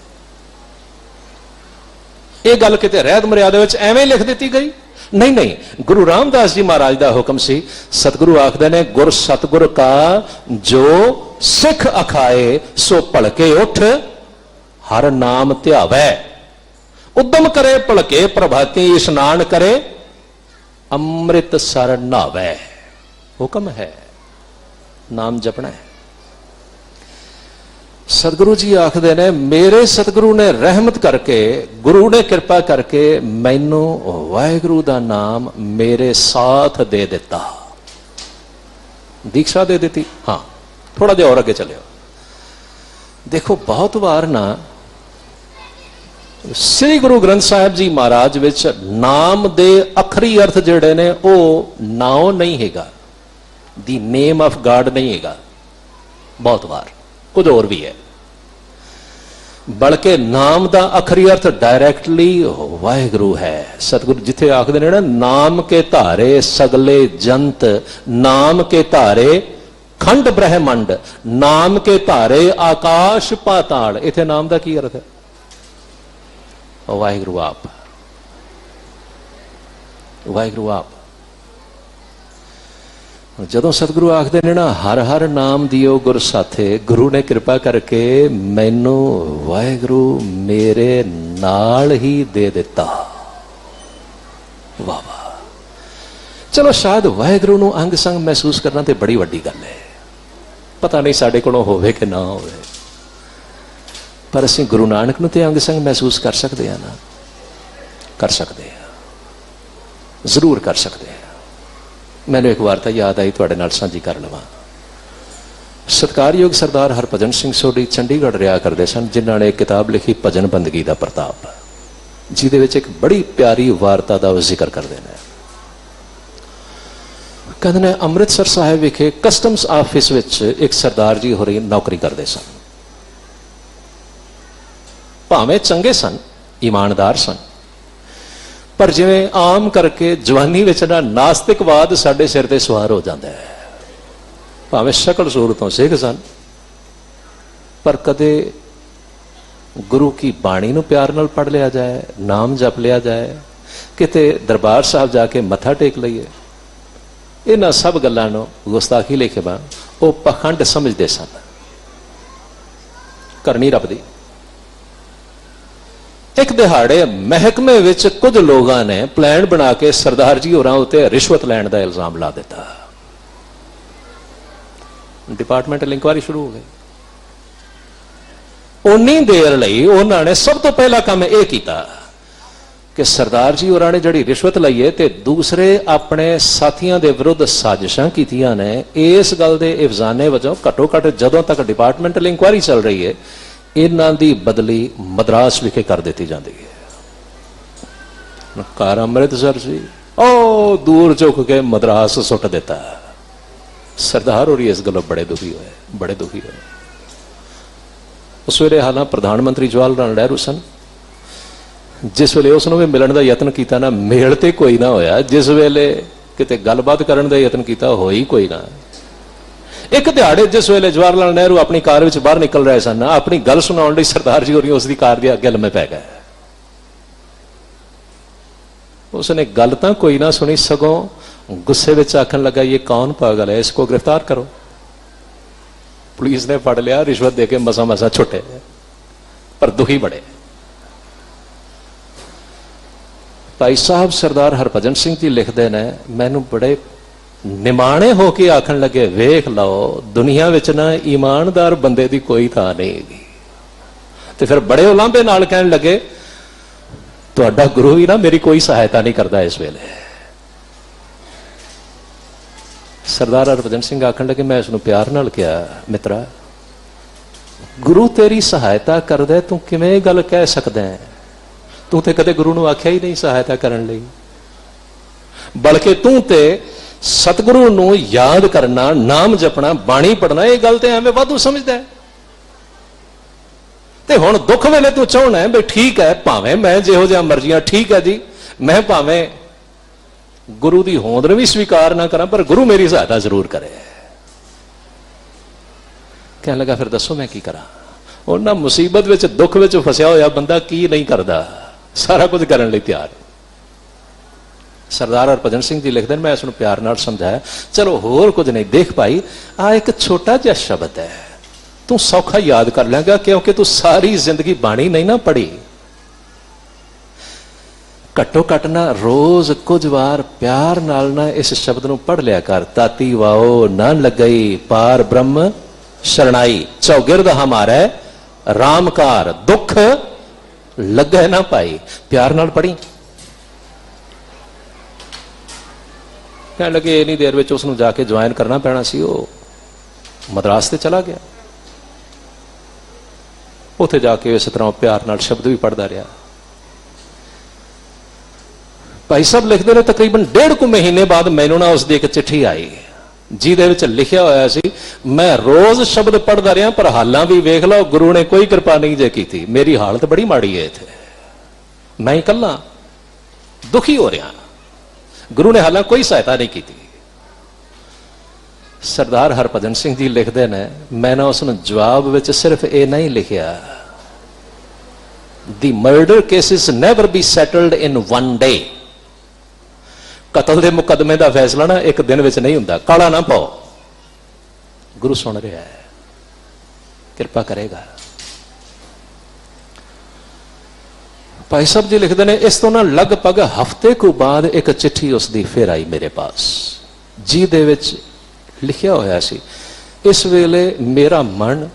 ਇਹ ਗੱਲ ਕਿਤੇ ਰਹਿਤ ਮਰਿਆਦਾ ਵਿੱਚ ਐਵੇਂ ਲਿਖ ਦਿੱਤੀ ਗਈ? ਨਹੀਂ ਨਹੀਂ, ਗੁਰੂ ਰਾਮਦਾਸ ਜੀ ਮਹਾਰਾਜ ਦਾ ਹੁਕਮ ਸੀ। ਸਤਿਗੁਰੂ ਆਖਦੇ ਨੇ, ਗੁਰ ਸਤਿਗੁਰ ਕਾ ਜੋ ਸਿੱਖ ਅਖਾਏ, ਸੋ ਭਲਕੇ ਉੱਠ ਹਰ ਨਾਮ ਧਿਆਵੈ। ਉਦਮ ਕਰੇ ਭਲਕੇ ਪ੍ਰਭਾਤੀ, ਇਸ਼ਨਾਨ ਕਰੇ ਅੰਮ੍ਰਿਤ ਸਰ ਨਹਾਵੈ। ਹੁਕਮ ਹੈ, ਨਾਮ ਜਪਣਾ ਹੈ। ਸਤਿਗੁਰੂ ਜੀ ਆਖਦੇ ਨੇ, ਮੇਰੇ ਸਤਿਗੁਰੂ ਨੇ ਰਹਿਮਤ ਕਰਕੇ, ਗੁਰੂ ਨੇ ਕਿਰਪਾ ਕਰਕੇ ਮੈਨੂੰ ਵਾਹਿਗੁਰੂ ਦਾ ਨਾਮ ਮੇਰੇ ਸਾਥ ਦੇ ਦਿੱਤਾ। ਦੀਕਸ਼ਾ ਦੇ ਦਿੱਤੀ। ਹਾਂ, ਥੋੜਾ ਜਿਹਾ ਹੋਰ ਅੱਗੇ ਚੱਲਿਓ। ਦੇਖੋ, ਬਹੁਤ ਵਾਰ ਨਾ ਸ੍ਰੀ ਗੁਰੂ ਗ੍ਰੰਥ ਸਾਹਿਬ ਜੀ ਮਹਾਰਾਜ ਵਿੱਚ ਨਾਮ ਦੇ ਅਖਰੀ ਅਰਥ ਜਿਹੜੇ ਨੇ ਉਹ ਨਾਉ ਨਹੀਂ ਹੈਗਾ, ਦੀ ਨੇਮ ਆਫ ਗਾਡ ਨਹੀਂ ਹੈਗਾ। ਬਹੁਤ ਵਾਰ ਕੁਝ ਹੋਰ ਵੀ ਹੈ, ਬਲਕਿ ਨਾਮ ਦਾ ਅਖਰੀ ਅਰਥ ਡਾਇਰੈਕਟਲੀ ਵਾਹਿਗੁਰੂ ਹੈ। ਸਤਿਗੁਰੂ ਜਿੱਥੇ ਆਖਦੇ ਨੇ ਨਾ, ਨਾਮ ਕੇ ਧਾਰੇ ਸਗਲੇ ਜੰਤ, ਨਾਮ ਕੇ ਧਾਰੇ ਖੰਡ ਬ੍ਰਹਿਮੰਡ, ਨਾਮ ਕੇ ਧਾਰੇ ਆਕਾਸ਼ ਪਾਤਾਲ। ਇੱਥੇ ਨਾਮ ਦਾ ਕੀ ਅਰਥ ਹੈ? ਵਾਹਿਗੁਰੂ ਆਪ, ਵਾਹਿਗੁਰੂ ਆਪ। ਜਦੋਂ ਸਤਿਗੁਰੂ ਆਖਦੇ ਨੇ ਨਾ, ਹਰ ਹਰ ਨਾਮ ਦਿਓ ਗੁਰ ਸਾਥੇ, ਗੁਰੂ ਨੇ ਕਿਰਪਾ ਕਰਕੇ ਮੈਨੂੰ ਵਾਹਿਗੁਰੂ ਮੇਰੇ ਨਾਲ ਹੀ ਦੇ ਦਿੱਤਾ। ਵਾਹ ਵਾਹ। ਚਲੋ, ਸ਼ਾਇਦ ਵਾਹਿਗੁਰੂ ਨੂੰ ਅੰਗ ਸੰਗ ਮਹਿਸੂਸ ਕਰਨਾ ਤੇ ਬੜੀ ਵੱਡੀ ਗੱਲ ਹੈ। ਪਤਾ ਨਹੀਂ ਸਾਡੇ ਕੋਲੋਂ ਹੋਵੇ ਕਿ ਨਾ ਹੋਵੇ, ਪਰ ਅਸੀਂ ਗੁਰੂ ਨਾਨਕ ਨੂੰ ਤੇ ਅੰਗ ਸੰਗ ਮਹਿਸੂਸ ਕਰ ਸਕਦੇ ਹਾਂ ਨਾ? ਕਰ ਸਕਦੇ ਹਾਂ, ਜ਼ਰੂਰ ਕਰ ਸਕਦੇ ਹਾਂ। ਮੈਨੂੰ ਇੱਕ ਵਾਰਤਾ ਯਾਦ ਆਈ, ਤੁਹਾਡੇ ਨਾਲ ਸਾਂਝੀ ਕਰ ਲਵਾਂ। ਸਤਿਕਾਰਯੋਗ ਸਰਦਾਰ ਹਰਭਜਨ ਸਿੰਘ ਸੋਢੀ ਚੰਡੀਗੜ੍ਹ ਰਿਹਾ ਕਰਦੇ ਸਨ, ਜਿਨ੍ਹਾਂ ਨੇ ਇੱਕ ਕਿਤਾਬ ਲਿਖੀ ਭਜਨ ਬੰਦਗੀ ਦਾ ਪ੍ਰਤਾਪ, ਜਿਹਦੇ ਵਿੱਚ ਇੱਕ ਬੜੀ ਪਿਆਰੀ ਵਾਰਤਾ ਦਾ ਉਹ ਜ਼ਿਕਰ ਕਰਦੇ ਨੇ। ਕਹਿੰਦੇ ਨੇ, ਅੰਮ੍ਰਿਤਸਰ ਸਾਹਿਬ ਵਿਖੇ ਕਸਟਮਸ ਆਫਿਸ ਵਿੱਚ ਇੱਕ ਸਰਦਾਰ ਜੀ ਹੋਰੀ ਨੌਕਰੀ ਕਰਦੇ ਸਨ। ਭਾਵੇਂ ਚੰਗੇ ਸਨ, ਇਮਾਨਦਾਰ ਸਨ, ਪਰ ਜਿਵੇਂ ਆਮ ਕਰਕੇ ਜਵਾਨੀ ਵਿੱਚ ਨਾ ਨਾਸਤਿਕਵਾਦ ਸਾਡੇ ਸਿਰ ਤੇ ਸਵਾਰ ਹੋ ਜਾਂਦਾ ਹੈ। ਭਾਵੇਂ ਸ਼ਕਲ ਸੂਰਤੋਂ ਸਿੱਖ ਸਨ, ਪਰ ਕਦੇ ਗੁਰੂ ਕੀ ਬਾਣੀ ਨੂੰ ਪਿਆਰ ਨਾਲ ਪੜ੍ਹ ਲਿਆ ਜਾਏ, ਨਾਮ ਜਪ ਲਿਆ ਜਾਏ, ਕਿਤੇ ਦਰਬਾਰ ਸਾਹਿਬ ਜਾ ਕੇ ਮੱਥਾ ਟੇਕ ਲਈਏ, ਇਹਨਾਂ ਸਭ ਗੱਲਾਂ ਨੂੰ ਗੁਸਤਾਖੀ ਲਿਖੇ ਬਾ ਉਹ ਪਖੰਡ ਸਮਝਦੇ ਸਨ। ਕਰਨੀ ਰੱਬ ਦੀ। ਇੱਕ ਦਿਹਾੜੇ ਮਹਿਕਮੇ ਵਿੱਚ ਕੁਝ ਲੋਕਾਂ ਨੇ ਪਲਾਨ ਬਣਾ ਕੇ ਸਰਦਾਰ ਜੀ ਹੋਰਾਂ ਉੱਤੇ ਰਿਸ਼ਵਤ ਲੈਣ ਦਾ ਇਲਜ਼ਾਮ ਲਾ ਦਿੱਤਾ। ਡਿਪਾਰਟਮੈਂਟਲ ਇਨਕੁਆਇਰੀ ਸ਼ੁਰੂ ਹੋ ਗਈ। उन्नी देर लई उन्होंने सब तो पहला काम यह किया कि सरदार जी होरां ने जिहड़ी रिश्वत लई है ते दूसरे अपने साथियों के विरुद्ध साजिशां कीतियां ने, इस गल दे इवजाने वजों घट्टो घट्ट जदों तक डिपार्टमेंटल इंक्वायरी चल रही है इन्हां दी बदली मद्रास विखे कर दी जाती है। घर अमृतसर से ओ दूर झुक के मद्रास सुट दिता। सरदार होरी इस गलों बड़े दुखी होए, बड़े दुखी होए। उस वेले हालां प्रधानमंत्री जवाहर लाल नेहरू सन। जिस वेले उसनों भी मिलण का यत्न किया ना, मेल ते कोई ना होया। जिस वेले किते गलबात करन दा यत्न किया, होई कोई ना। एक दिहाड़े जिस वेले जवाहर लाल नेहरू अपनी कार विच बाहर निकल रहे सन, अपनी गल सुनाउण लई सरदार जी होरी उसकी कार के अगे लम्मे पै गए। उसने गल तो कोई ना सुनी, सगों गुस्से में आखन लगा ये कौन पागल है, इसको गिरफ्तार करो। पुलिस ने फड़ लिया, रिश्वत देके मसा मसा छुटे, पर दुखी बड़े। भाई साहब सरदार हरभजन सिंह जी लिखते हैं, मैनू बड़े निमाणे होके आखन लगे, वेख लो दुनिया विच ना ईमानदार बंदे की कोई थां नहीं हैगी। तो फिर बड़े उलांभे नाल कहन लगे, तुहाडा गुरु भी ना मेरी कोई सहायता नहीं करता इस वेले। सरदार हरभजन सिंह आखन लगे, मैं इसनूं प्यार नाल कहा, मित्रा गुरु तेरी सहायता करदा, तू किवें गल कह सकदा है? तू तो कदे गुरु नूं आख्या ही नहीं सहायता करन लई, बल्कि तू ते सतगुरु नूं याद करना, नाम जपना, बाणी पढ़ना, ये गल ते एवें वाधू समझदा है। ते हुण दुख वेले तू चाहना है भी ठीक है, भावें मैं जिहो जिहा मर्जियां, ठीक है जी, मैं भावें गुरु की होंद भी स्वीकार ना करा, पर गुरु मेरी सहायता जरूर करे। कहने लगा, फिर दसो मैं की करा? उन्हां मुसीबत विच, दुख विच फसिया होया बंदा की नहीं करता, सारा कुछ करने लई तैयार। सरदार हरभजन सिंह जी लिखते हैं, मैं इसनूं प्यार नाल समझाया, चलो होर कुछ नहीं, देख भाई आ एक छोटा जिहा शब्द है, तू सौखा याद कर लेगा, क्योंकि तू सारी जिंदगी बाणी नहीं ना पढ़ी। घट्टो घट ना रोज कुछ बार प्यार नाल ना इस शब्द नूं पढ़ लिया कर, ताती वाओ ना लगई पार ब्रह्म शरणाई, चौगिरद हमारे रामकार दुख लगे ना पाई। प्यार नाल पढ़ी। कहने लगे इन्नी देर में उसनूं जाके ज्वाइन करना पैना सी, वो मद्रास से चला गया। उत्थे जाके इस तरह प्यार नाल शब्द भी पढ़ता रहा। भाई साहब लिखते हैं, तकरीबन 1.5 महीने बाद मैनू ना उसकी एक चिट्ठी आई, जिहदे लिखिया होया सी, मैं रोज शब्द पढ़ता रहा, पर हालां भी वेख लो गुरु ने कोई कृपा नहीं जे की, मेरी हालत बड़ी माड़ी है, इत्थे मैं इकल्ला दुखी हो रहा, गुरु ने हालां कोई सहायता नहीं की। सरदार हरभजन सिंह जी लिखते हैं, मैंने उसने जवाब विच सिर्फ ये नहीं लिखिया, the murder cases never be settled in one day. कतल के मुकदमे का फैसला ना एक दिन विच नहीं हुंदा, काला ना पाओ, गुरु सुन रहा है, कृपा करेगा। भाई साहब जी लिखते हैं, इस तो ना लगभग हफ्ते को बाद एक चिट्ठी उसकी फिर आई मेरे पास, जिहदे विच लिखिया होया सी, इस वेले मेरा मन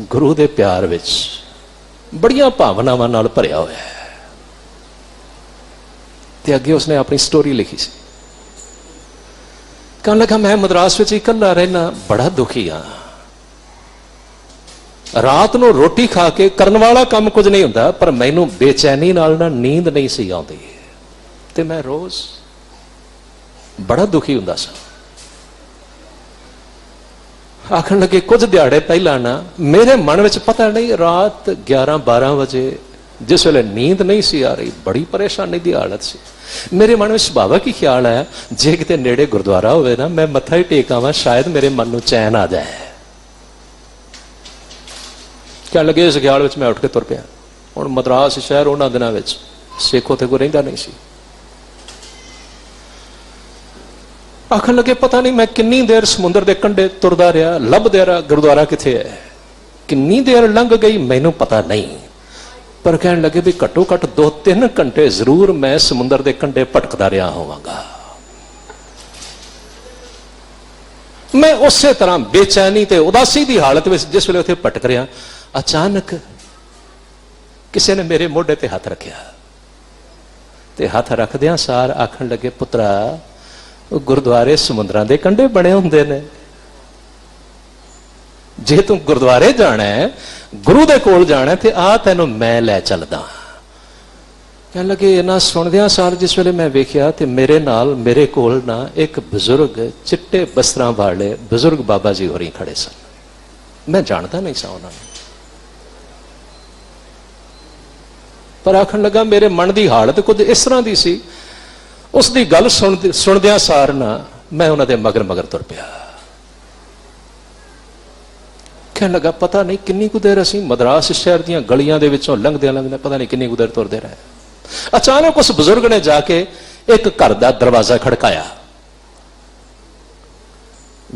गुरु दे प्यार विच बड़ियां भावनावां नाल भरिया होया है। ते अगे उसने अपनी स्टोरी लिखी सी, कहने लगा, मैं मद्रास विच इकल्ला रहना, बड़ा दुखी हाँ, रात नूं रोटी खा के करन वाला काम कुछ नहीं हुंदा, पर मैनू बेचैनी नाल ना नींद नहीं सी आउंदी, ते मैं रोज बड़ा दुखी हुंदा सा। आखन लगे, कुछ दिहाड़े पहला ना मेरे मन में पता नहीं, रात 11-12 बजे जिस वेले नींद नहीं सी आ रही, बड़ी परेशानी की हालत सी, मेरे मन में सुभावक ही ख्याल है, जे किते नेड़े गुरुद्वारा होवे ना, मैं मत्था ही टेक आवां, शायद मेरे मन में चैन आ जाए। क्या लगे इस ख्याल में मैं उठ के तुर पिया। हुण मद्रास शहर उन्हां दिनां विच सिख उत्थे कोई रहिंदा नहीं सी। आखन लगे, पता नहीं मैं किन्नी देर समुद्र के कंढे तुरदा रहा, लभदा रहा गुरुद्वारा किथे है, किन्नी देर लंघ गई मैनू पता नहीं, पर कहने लगे भी घट्टो घट 2-3 घंटे जरूर मैं समुद्र के कंढे भटकदा रहा होवांगा। मैं उस तरह बेचैनी ते उदासी की हालत में जिस वेले उत्थे भटक रहा, अचानक किसी ने मेरे मोढे ते हथ रखिया ते हथ रखदियां सार आखन लगे, पुत्रा गुरुद्वारे समुद्रां दे कंढे बने हुंदे ने, जे तू गुरुद्वारे जाना है, गुरु दे कोल जाना है, ते आ तैनूं मैं लै चलदा। कहने लगे, इन्हां सुणदियां सार जिस वेले मैं वेखिया ते मेरे नाल मेरे कोल ना एक बजुर्ग चिट्टे बस्त्रां वाले बजुर्ग बाबा जी होरी खड़े सन। मैं जानता नहीं सा उन्हां नूं, पर आखन लगा मेरे मन की हालत कुछ इस तरह की सी, उसकी गल सुनदियां सार ना मैं उन्हां दे मगर मगर तुर पिया। कहने लगा, पता नहीं किन्नी कुछ देर असीं मद्रास शहर दीयां गलियां दे विचों लंघदे लंघदे पता नहीं किन्नी कुछ देर तुरदे रहे। अचानक उस बुजुर्ग ने जाके एक घर का दरवाजा खड़काया।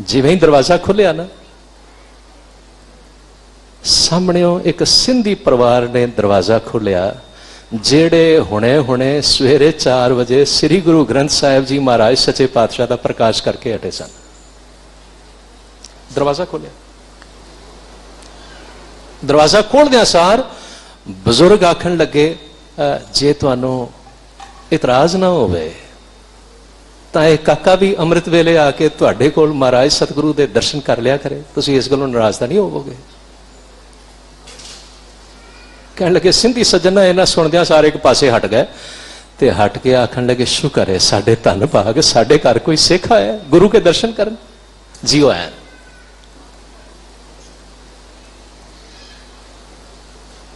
जिवें ही दरवाजा खुलिया ना, सामनेओं एक सिंधी परिवार ने दरवाजा खोलिया, जेड़े हुणे हुणे सवेरे 4 बजे श्री गुरु ग्रंथ साहिब जी महाराज सच्चे पातशाह का प्रकाश करके हटे सन। दरवाजा खोलिया, दरवाजा खोलदियां सार बजुर्ग आखन लगे, जे तुहानू इतराज ना होवे तां इह काका भी अमृत वेले आके तुहाडे कोल महाराज सतगुरु दे दर्शन कर लिया करे, तुसीं इस गल्लों नाराज तां नहीं होवोगे। कहने लगे, सिंधी सज्जन इन्हां सुणदियां सारे एक पासे हट गए ते हट के आखन लगे, शुक्र है साडे धन भाग साडे घर कोई सिख आया गुरु के दर्शन करन, जियो आया।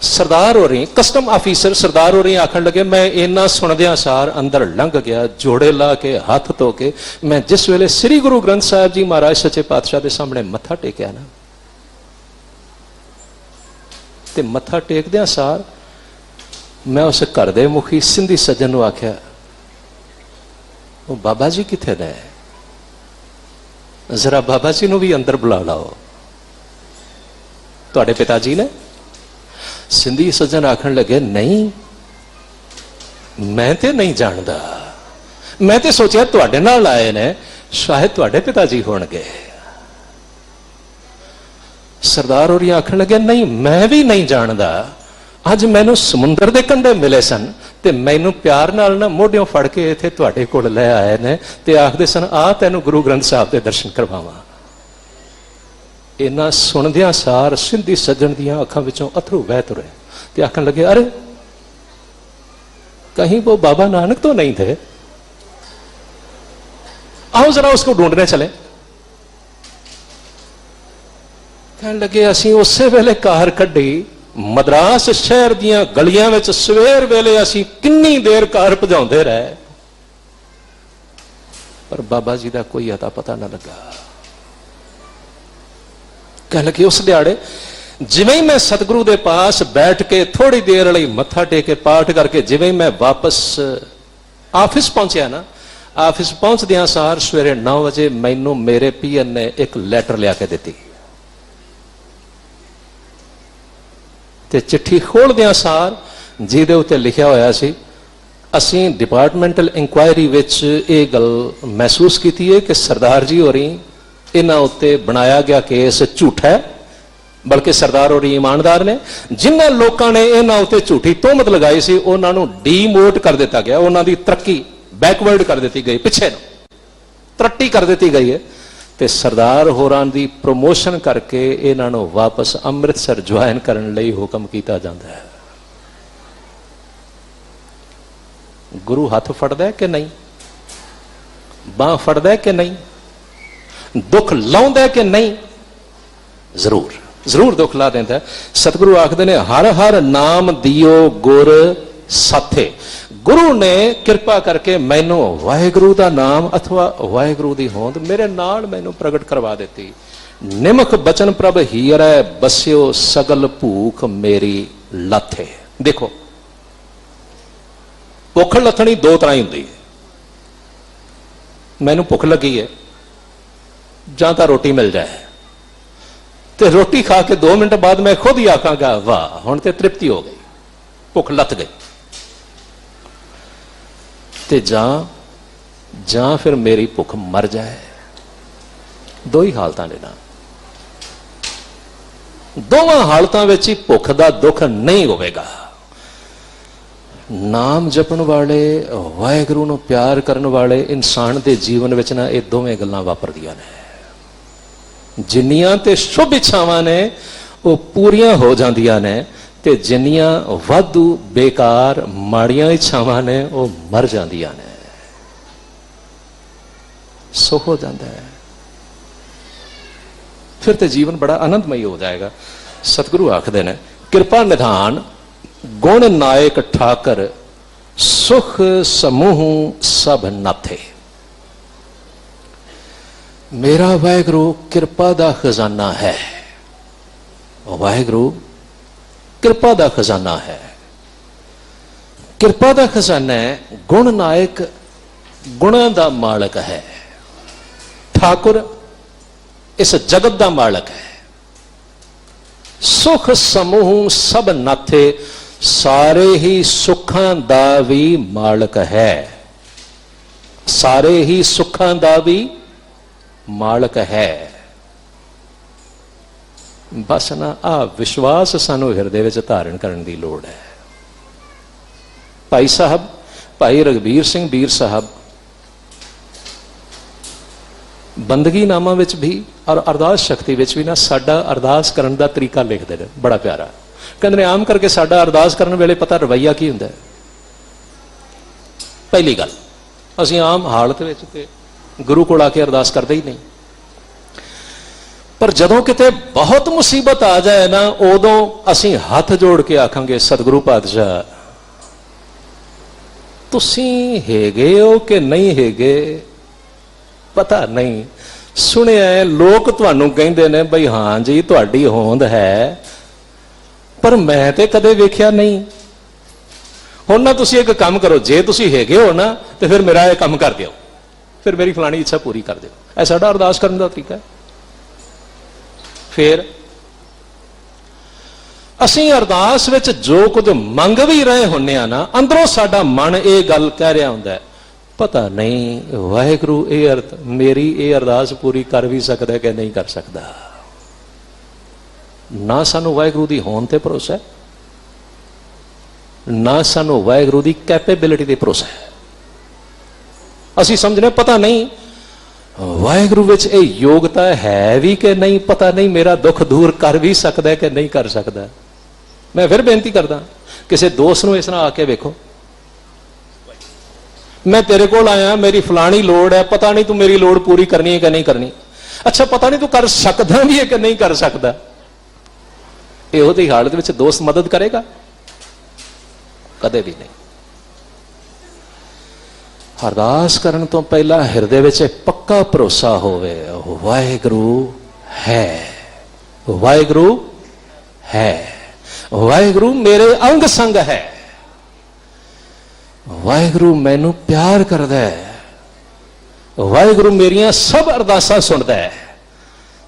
सरदार हो रही कस्टम ऑफिसर सरदार हो रही आखन लगे, मैं इन्ना सुनदियां सार अंदर लंघ गया, जोड़े ला के हाथ धो के मैं जिस वेले श्री गुरु ग्रंथ साहिब जी महाराज सच्चे पातशाह के सामने मत्था टेकिया ना, ते मत्था टेकदियां सार मैं उस घर दे मुखी सिंधी सज्जन नूं आख्या, वो बाबा जी किथे ने, जरा बाबा जी नूं भी अंदर बुला लाओ, तुहाडे पिता जी ने। सिंधी सज्जन आखन लगे, नहीं मैं ते नहीं जानदा, मैं ते सोचा तुहाडे नाल आए ने, शायद तुहाडे पिता जी होणगे। सरदार होरी आखन लगे, नहीं मैं भी नहीं जानदा, अज मैनू समुंदर दे कंढे मिले सन ते मैनू प्यार नाल ना मोढियों फड़ के इत्थे तुहाडे कोल लै आए ने ते आखदे सन, आ तैनू गुरु ग्रंथ साहिब दे दर्शन करवावां। इन्ना सुनदियां सार सिंधी सज्जन दियां अखां विचों अथरू बह तुरे ते आखन लगे, अरे कहीं वो बाबा नानक तो नहीं थे, आओ जरा उसको ढूंढने चले। कहने लगे, असीं उसे वेले कार कड्ढी, मद्रास शहर दियां गलियां विच सवेर वेले असीं किन्नी देर कार भजाउंदे रहे, पर बाबा जी का कोई अता पता ना लगा। कह लगे, उस दिहाड़े जिवें ही मैं सतगुरु दे पास बैठ के थोड़ी देर लई मत्था टेक के पाठ करके जिवें मैं वापस ऑफिस पहुंचया ना, ऑफिस पहुंचदियां सार सवेरे 9 बजे मैनू मेरे पीएन ने एक लैटर लिया के दी ते चिट्ठी खोलदियां सार जिहदे उत्ते लिखिया होया सी, असीं डिपार्टमेंटल इंक्वायरी विच इह गल महसूस कीती है कि सरदार जी होरी इन्हां उत्ते बनाया गया केस झूठा है, बल्कि सरदार होरी ईमानदार ने। जिन्हां लोकां ने इन्हां उत्ते झूठी तोहमत लगाई सी उन्हां नूं डीमोट कर दिता गया, उन्हां दी तरक्की बैकवर्ड कर दी गई, पिछे तरक्की कर दी गई है, ते सरदार होरां दी प्रमोशन करके इन्हां नूं वापस अमृतसर ज्वाइन करन लई हुक्म कीता जांदा है। गुरु हथ फड़दा है कि नहीं, बांह फड़दा है कि नहीं, दुख लाउंदा है कि नहीं, जरूर जरूर दुख ला देंदा है। सतगुरु आखदे ने, हर हर नाम दियो गुर साथे। गुरु ने कृपा करके मैनू वाहिगुरु का नाम अथवा वाहिगुरु की होंद मेरे नाल मैनू प्रगट करवा दी। निमख बचन प्रभ हीरै बस्यो सगल भूख मेरी लाथे। देखो, भुख लथनी दो तरह ही होंदी, मैनू भुख लगी है जां तां रोटी मिल जाए, तो रोटी खा के 2 मिनट बाद मैं खुद ही आखांगा, वाह हुण ते तृप्ति हो गई, भुख लथ गई। ते जां फिर मेरी भुख मर जाए, दो ही हालतां ने ना। ਦੋਵਾਂ ਹਾਲਤਾਂ ਵਿੱਚ ਹੀ ਭੁੱਖ ਦਾ ਦੁੱਖ ਨਹੀਂ ਹੋਵੇਗਾ। ਨਾਮ ਜਪਣ ਵਾਲੇ, ਵਾਹਿਗੁਰੂ ਨੂੰ ਪਿਆਰ ਕਰਨ ਵਾਲੇ ਇਨਸਾਨ ਦੇ ਜੀਵਨ ਵਿੱਚ ਨਾ ਇਹ ਦੋਵੇਂ ਗੱਲਾਂ ਵਾਪਰਦੀਆਂ ਨੇ। ਜਿੰਨੀਆਂ ਤੇ ਸ਼ੁਭ ਇੱਛਾਵਾਂ ਨੇ ਉਹ ਪੂਰੀਆਂ ਹੋ ਜਾਂਦੀਆਂ ਨੇ, ਤੇ ਜਿੰਨੀਆਂ ਵਾਧੂ ਬੇਕਾਰ ਮਾੜੀਆਂ ਇੱਛਾਵਾਂ ਨੇ ਉਹ ਮਰ ਜਾਂਦੀਆਂ ਨੇ। ਸੋ ਹੋ ਜਾਂਦਾ ਹੈ, ਫਿਰ ਤੇ ਜੀਵਨ ਬੜਾ ਆਨੰਦਮਈ ਹੋ ਜਾਏਗਾ। ਸਤਿਗੁਰੂ ਆਖਦੇ ਨੇ, ਕਿਰਪਾ ਨਿਧਾਨ ਗੁਣ ਨਾਇਕ ਠਾਕਰ, ਸੁਖ ਸਮੂਹ ਸਭ ਨਾਥੇ। ਮੇਰਾ ਵਾਹਿਗੁਰੂ ਕਿਰਪਾ ਦਾ ਖਜ਼ਾਨਾ ਹੈ। ਵਾਹਿਗੁਰੂ ਕਿਰਪਾ ਦਾ ਖਜ਼ਾਨਾ ਹੈ। ਕਿਰਪਾ ਦਾ ਖਜ਼ਾਨਾ ਹੈ, ਗੁਣ ਨਾਇਕ, ਗੁਣਾਂ ਦਾ ਮਾਲਕ ਹੈ। ਠਾकुर ਇਸ ਜਗਤ ਦਾ ਮਾਲਕ ਹੈ। ਸੁਖ ਸਮੂਹ ਸਭ ਨਾਥੇ, ਸਾਰੇ ਹੀ ਸੁੱਖਾਂ ਦਾ ਵੀ ਮਾਲਕ ਹੈ। ਸਾਰੇ ਹੀ ਸੁੱਖਾਂ ਦਾ ਵੀ ਮਾਲਕ ਹੈ। ਬਸ ਨਾ ਆ ਵਿਸ਼ਵਾਸ ਸਾਨੂੰ ਹਿਰਦੇ ਵਿੱਚ ਧਾਰਨ ਕਰਨ ਦੀ ਲੋੜ ਹੈ। ਭਾਈ ਸਾਹਿਬ, ਭਾਈ ਰਘਬੀਰ ਸਿੰਘ ਬੀਰ ਸਾਹਿਬ ਬੰਦਗੀ ਨਾਮਾ ਵਿੱਚ ਵੀ ਔਰ ਅਰਦਾਸ ਸ਼ਕਤੀ ਵਿੱਚ ਵੀ ਨਾ ਸਾਡਾ ਅਰਦਾਸ ਕਰਨ ਦਾ ਤਰੀਕਾ ਲਿਖਦੇ ਨੇ, ਬੜਾ ਪਿਆਰਾ। ਕਹਿੰਦੇ ਨੇ ਆਮ ਕਰਕੇ ਸਾਡਾ ਅਰਦਾਸ ਕਰਨ ਵੇਲੇ ਪਤਾ ਰਵੱਈਆ ਕੀ ਹੁੰਦਾ ਹੈ। ਪਹਿਲੀ ਗੱਲ, ਅਸੀਂ ਆਮ ਹਾਲਤ ਵਿੱਚ ਤੇ ਗੁਰੂ ਕੋਲ ਆ ਕੇ ਅਰਦਾਸ ਕਰਦੇ ਹੀ ਨਹੀਂ, ਪਰ ਜਦੋਂ ਕਿਤੇ ਬਹੁਤ ਮੁਸੀਬਤ ਆ ਜਾਏ ਨਾ, ਉਦੋਂ ਅਸੀਂ ਹੱਥ ਜੋੜ ਕੇ ਆਖਾਂਗੇ, ਸਤਿਗੁਰੂ ਪਾਤਸ਼ਾਹ ਤੁਸੀਂ ਹੈਗੇ ਹੋ ਕਿ ਨਹੀਂ ਹੈਗੇ ਪਤਾ ਨਹੀਂ। ਸੁਣਿਆ ਲੋਕ ਤੁਹਾਨੂੰ ਕਹਿੰਦੇ ਨੇ ਬਈ ਹਾਂ ਜੀ ਤੁਹਾਡੀ ਹੋਂਦ ਹੈ, ਪਰ ਮੈਂ ਤੇ ਕਦੇ ਵੇਖਿਆ ਨਹੀਂ। ਹੁਣ ਨਾ ਤੁਸੀਂ ਇੱਕ ਕੰਮ ਕਰੋ, ਜੇ ਤੁਸੀਂ ਹੈਗੇ ਹੋ ਨਾ ਤੇ ਫਿਰ ਮੇਰਾ ਇਹ ਕੰਮ ਕਰ ਦਿਓ, ਫਿਰ ਮੇਰੀ ਫਲਾਣੀ ਇੱਛਾ ਪੂਰੀ ਕਰ ਦਿਓ। ਇਹ ਸਾਡਾ ਅਰਦਾਸ ਕਰਨ ਦਾ ਤਰੀਕਾ ਹੈ। ਫਿਰ ਅਸੀਂ ਅਰਦਾਸ ਵਿੱਚ ਜੋ ਕੁਝ ਮੰਗ ਵੀ ਰਹੇ ਹੁੰਨੇ ਆ ਨਾ, ਅੰਦਰੋਂ ਸਾਡਾ ਮਨ ਇਹ ਗੱਲ ਕਹਿ ਰਿਹਾ ਹੁੰਦਾ, ਪਤਾ ਨਹੀਂ ਵਾਹਿਗੁਰੂ ਮੇਰੀ ਇਹ ਅਰਦਾਸ ਪੂਰੀ ਕਰ ਵੀ ਸਕਦਾ ਕਿ ਨਹੀਂ ਕਰ ਸਕਦਾ। ਨਾ ਸਾਨੂੰ ਵਾਹਿਗੁਰੂ ਦੀ ਹੋਂਦ ਤੇ ਭਰੋਸਾ ਹੈ, ਨਾ ਸਾਨੂੰ ਵਾਹਿਗੁਰੂ ਦੀ ਕੈਪੇਬਿਲਿਟੀ ਤੇ ਭਰੋਸਾ ਹੈ। ਅਸੀਂ ਸਮਝਦੇ ਪਤਾ ਨਹੀਂ ਵਾਹਿਗੁਰੂ ਵਿੱਚ ਇਹ ਯੋਗਤਾ ਹੈ ਵੀ ਕਿ ਨਹੀਂ, ਪਤਾ ਨਹੀਂ ਮੇਰਾ ਦੁੱਖ ਦੂਰ ਕਰ ਵੀ ਸਕਦਾ ਕਿ ਨਹੀਂ ਕਰ ਸਕਦਾ। ਮੈਂ ਫਿਰ ਬੇਨਤੀ ਕਰਦਾ, ਕਿਸੇ ਦੋਸਤ ਨੂੰ ਇਸ ਨਾਲ ਆ ਕੇ ਵੇਖੋ, ਮੈਂ ਤੇਰੇ ਕੋਲ ਆਇਆ, ਮੇਰੀ ਫਲਾਣੀ ਲੋੜ ਹੈ, ਪਤਾ ਨਹੀਂ ਤੂੰ ਮੇਰੀ ਲੋੜ ਪੂਰੀ ਕਰਨੀ ਹੈ ਕਿ ਨਹੀਂ ਕਰਨੀ। ਅੱਛਾ ਪਤਾ ਨਹੀਂ ਤੂੰ ਕਰ ਸਕਦਾ ਵੀ ਹੈ ਕਿ ਨਹੀਂ ਕਰ ਸਕਦਾ। ਇਹੋ ਜਿਹੀ ਹਾਲਤ ਵਿੱਚ ਦੋਸਤ ਮਦਦ ਕਰੇਗਾ? ਕਦੇ ਵੀ ਨਹੀਂ। ਅਰਦਾਸ ਕਰਨ ਤੋਂ ਪਹਿਲਾਂ ਹਿਰਦੇ ਵਿੱਚ ਪੱਕਾ ਭਰੋਸਾ ਹੋਵੇ, ਵਾਹਿਗੁਰੂ ਹੈ, ਵਾਹਿਗੁਰੂ ਹੈ, ਵਾਹਿਗੁਰੂ ਮੇਰੇ ਅੰਗ ਸੰਗ ਹੈ, ਵਾਹਿਗੁਰੂ ਮੈਨੂੰ ਪਿਆਰ ਕਰਦਾ ਹੈ, ਵਾਹਿਗੁਰੂ ਮੇਰੀਆਂ ਸਭ ਅਰਦਾਸਾਂ ਸੁਣਦਾ ਹੈ,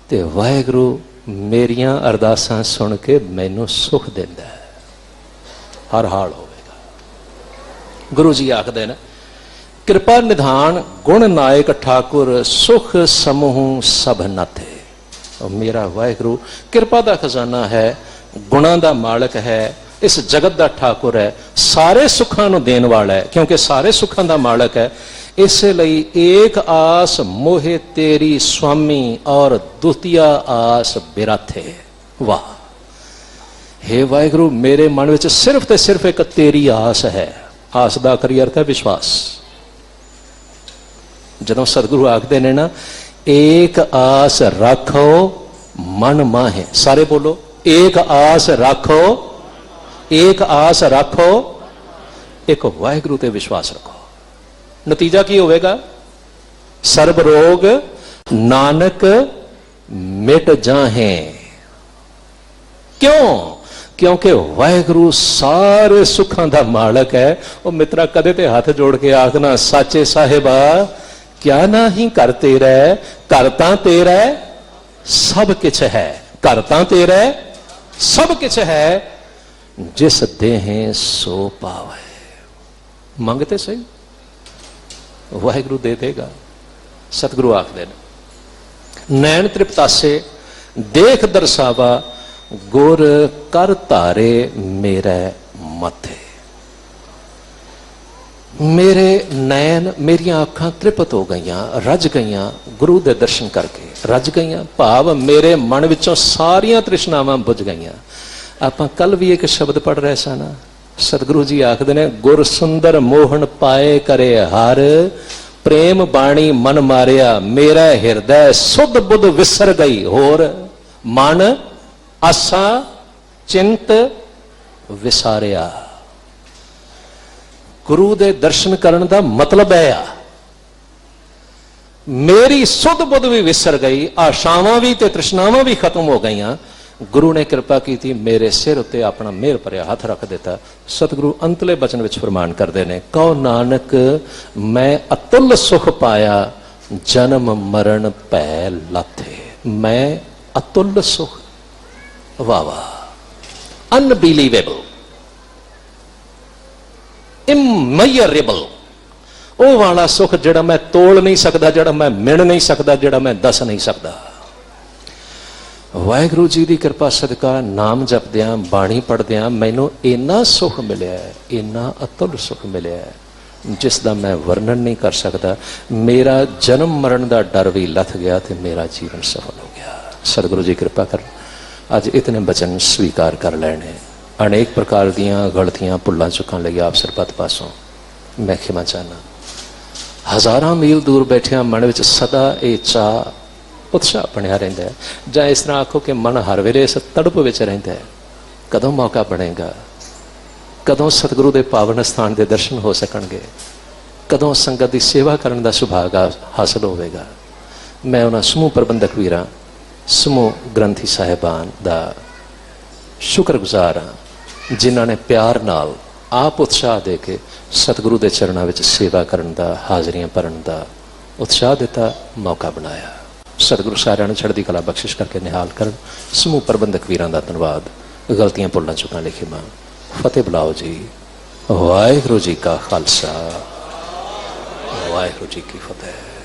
ਤੇ ਵਾਹਿਗੁਰੂ ਮੇਰੀਆਂ ਅਰਦਾਸਾਂ ਸੁਣ ਕੇ ਮੈਨੂੰ ਸੁਖ ਦਿੰਦਾ ਹੈ। ਹਰ ਹਾਲ ਹੋਵੇਗਾ। ਗੁਰੂ ਜੀ ਆਖਦੇ ਨੇ, ਕਿਰਪਾ ਨਿਧਾਨ ਗੁਣ ਨਾਇਕ ਠਾकुर, ਸੁਖ ਸਮੂਹ ਸਭ ਨਾਥੇ। ਮੇਰਾ ਵਾਹਿਗੁਰੂ ਕਿਰਪਾ ਦਾ ਖਜ਼ਾਨਾ ਹੈ, ਗੁਣਾਂ ਦਾ ਮਾਲਕ ਹੈ, ਇਸ ਜਗਤ ਦਾ ਠਾकुर ਹੈ, ਸਾਰੇ ਸੁੱਖਾਂ ਨੂੰ ਦੇਣ ਵਾਲਾ ਹੈ, ਕਿਉਂਕਿ ਸਾਰੇ ਸੁੱਖਾਂ ਦਾ ਮਾਲਕ ਹੈ। ਇਸੇ ਲਈ ਏਕ ਆਸ ਮੋਹਿ ਤੇਰੀ ਸੁਆਮੀ, ਔਰ ਦੁਤੀਆ ਆਸ ਬਿਰਾਥੇ। ਵਾਹ, हे ਵਾਹਿਗੁਰੂ ਮੇਰੇ ਮਨ ਵਿੱਚ ਸਿਰਫ ਤੇ ਸਿਰਫ ਇੱਕ ਤੇਰੀ ਆਸ ਹੈ। ਆਸ ਦਾ ਅਖਰੀ ਅਰਥ ਹੈ ਵਿਸ਼ਵਾਸ। ਜਦੋਂ ਸਤਿਗੁਰੂ ਆਖਦੇ ਨੇ ਨਾ, ਏਕ ਆਸ ਰੱਖੋ ਮਨ ਮਾਹੇ, ਸਾਰੇ ਬੋਲੋ, ਏਕ ਆਸ ਰੱਖੋ, ਏਕ ਆਸ ਰੱਖੋ, ਇੱਕ ਵਾਹਿਗੁਰੂ ਤੇ ਵਿਸ਼ਵਾਸ ਰੱਖੋ। ਨਤੀਜਾ ਕੀ ਹੋਵੇਗਾ? ਸਰਬ ਰੋਗ ਨਾਨਕ ਮਿਟ ਜਾਹੇ। ਕਿਉਂ? ਕਿਉਂਕਿ ਵਾਹਿਗੁਰੂ ਸਾਰੇ ਸੁੱਖਾਂ ਦਾ ਮਾਲਕ ਹੈ। ਉਹ ਮਿੱਤਰਾ ਕਦੇ ਤੇ ਹੱਥ ਜੋੜ ਕੇ ਆਖਣਾ, ਸਾਚੇ ਸਾਹਿਬਾ ਕਿਆ ਨਹੀਂ ਕਰ ਤੇਰਾ, ਘਰ ਤਾਂ ਤੇਰਾ ਸਭ ਕੁਛ ਹੈ, ਘਰ ਤਾਂ ਤੇਰਾ ਸਭ ਕੁਛ ਹੈ, ਜਿਸ ਦੇਹ ਸੋ ਪਾਵੇ। ਮੰਗਤੇ ਸਹੀ, ਵਾਹਿਗੁਰੂ ਦੇ ਦੇਗਾ। ਸਤਿਗੁਰੂ ਆਖਦੇ ਨੇ, ਨੈਣ ਤ੍ਰਿਪਤਾਸੇ ਦੇਖ ਦਰਸਾਵਾ, गुर कर धारे मेरे मथे। मेरे नैन मेरिया अखां तृप्त हो गईयां, रज गईयां गुरु दे दर्शन करके, रज गईयां भाव मेरे मन विचों सारियां तृष्णावां बुझ गईयां। आपां कल भी एक शब्द पढ़ रहे सन, सतगुरु जी आखदे ने गुर सुंदर मोहन पाए करे हर, प्रेम बाणी मन मारिया मेरा हिरदय सुध बुध विसर गई। होर मन आसा चिंत विसारिया। गुरु दे दर्शन करन दा मतलब है आ मेरी सुध बुध भी विसर गई, आशावां भी ते तृष्णावां भी खत्म हो गईयां। गुरु ने कृपा की थी, मेरे सिर उत्ते अपना मेहर भरिया हथ रख दिता। सतगुरु अंतले बचन विच फरमान करते हैं, कहो नानक मैं अतुल सुख पाया, जन्म मरण भै लाथे। मैं अतुल सुख, वाह वाह, अनबिलीवेबल, इमैयरेबल, वो वाला सुख जिहड़ा मैं तोल नहीं सकता, जिहड़ा मैं मिण नहीं सकता, जिहड़ा मैं दस नहीं सकता। वाहिगुरू जी की कृपा सदका नाम जपद्या बाणी पढ़द्या मैनू इन्ना सुख मिलिया, इन्ना अतुल सुख मिलिया जिसका मैं वर्णन नहीं कर सकता। मेरा जन्म मरण का डर भी लथ गया तो मेरा जीवन सफल हो गया। सतगुरु जी कृपा कर अज इतने वचन स्वीकार कर लेने। अनेक प्रकार दियां गलतियां भुल्लां चुकां लई आप सरबत पासों मैं खिमा चाहना। हज़ारां मील दूर बैठिया मन विच सदा ये चाह उत्साह बनया रहिंदा है, जां इस तरह आखो कि मन हर वेले इस तड़प विच रहिंदा है, कदों मौका बनेगा, कदों सतगुरु के पावन स्थान के दर्शन हो सकणगे, कदों संगत की सेवा करने का सुभाग हासिल होगा। मैं उन्होंने समूह प्रबंधक वीरां, समूह ग्रंथी साहिबान का शुक्रगुजार हाँ जिन्होंने प्यार नाल आप उत्साह दे के सतगुरु के चरणों में सेवा करने का, हाजरियां भरन का उत्साह दिता, मौका बनाया। सतगुरु सारिਆਂ ਨੂੰ चढ़ती कला बख्शिश करके निहाल कर। समूह प्रबंधक वीरां का धन्यवाद। गलतियां भुल्लां चुकां लिखी मां फतेह बुलाओ जी। वाहिगुरू जी का खालसा, वाहिगुरू जी की फतेह।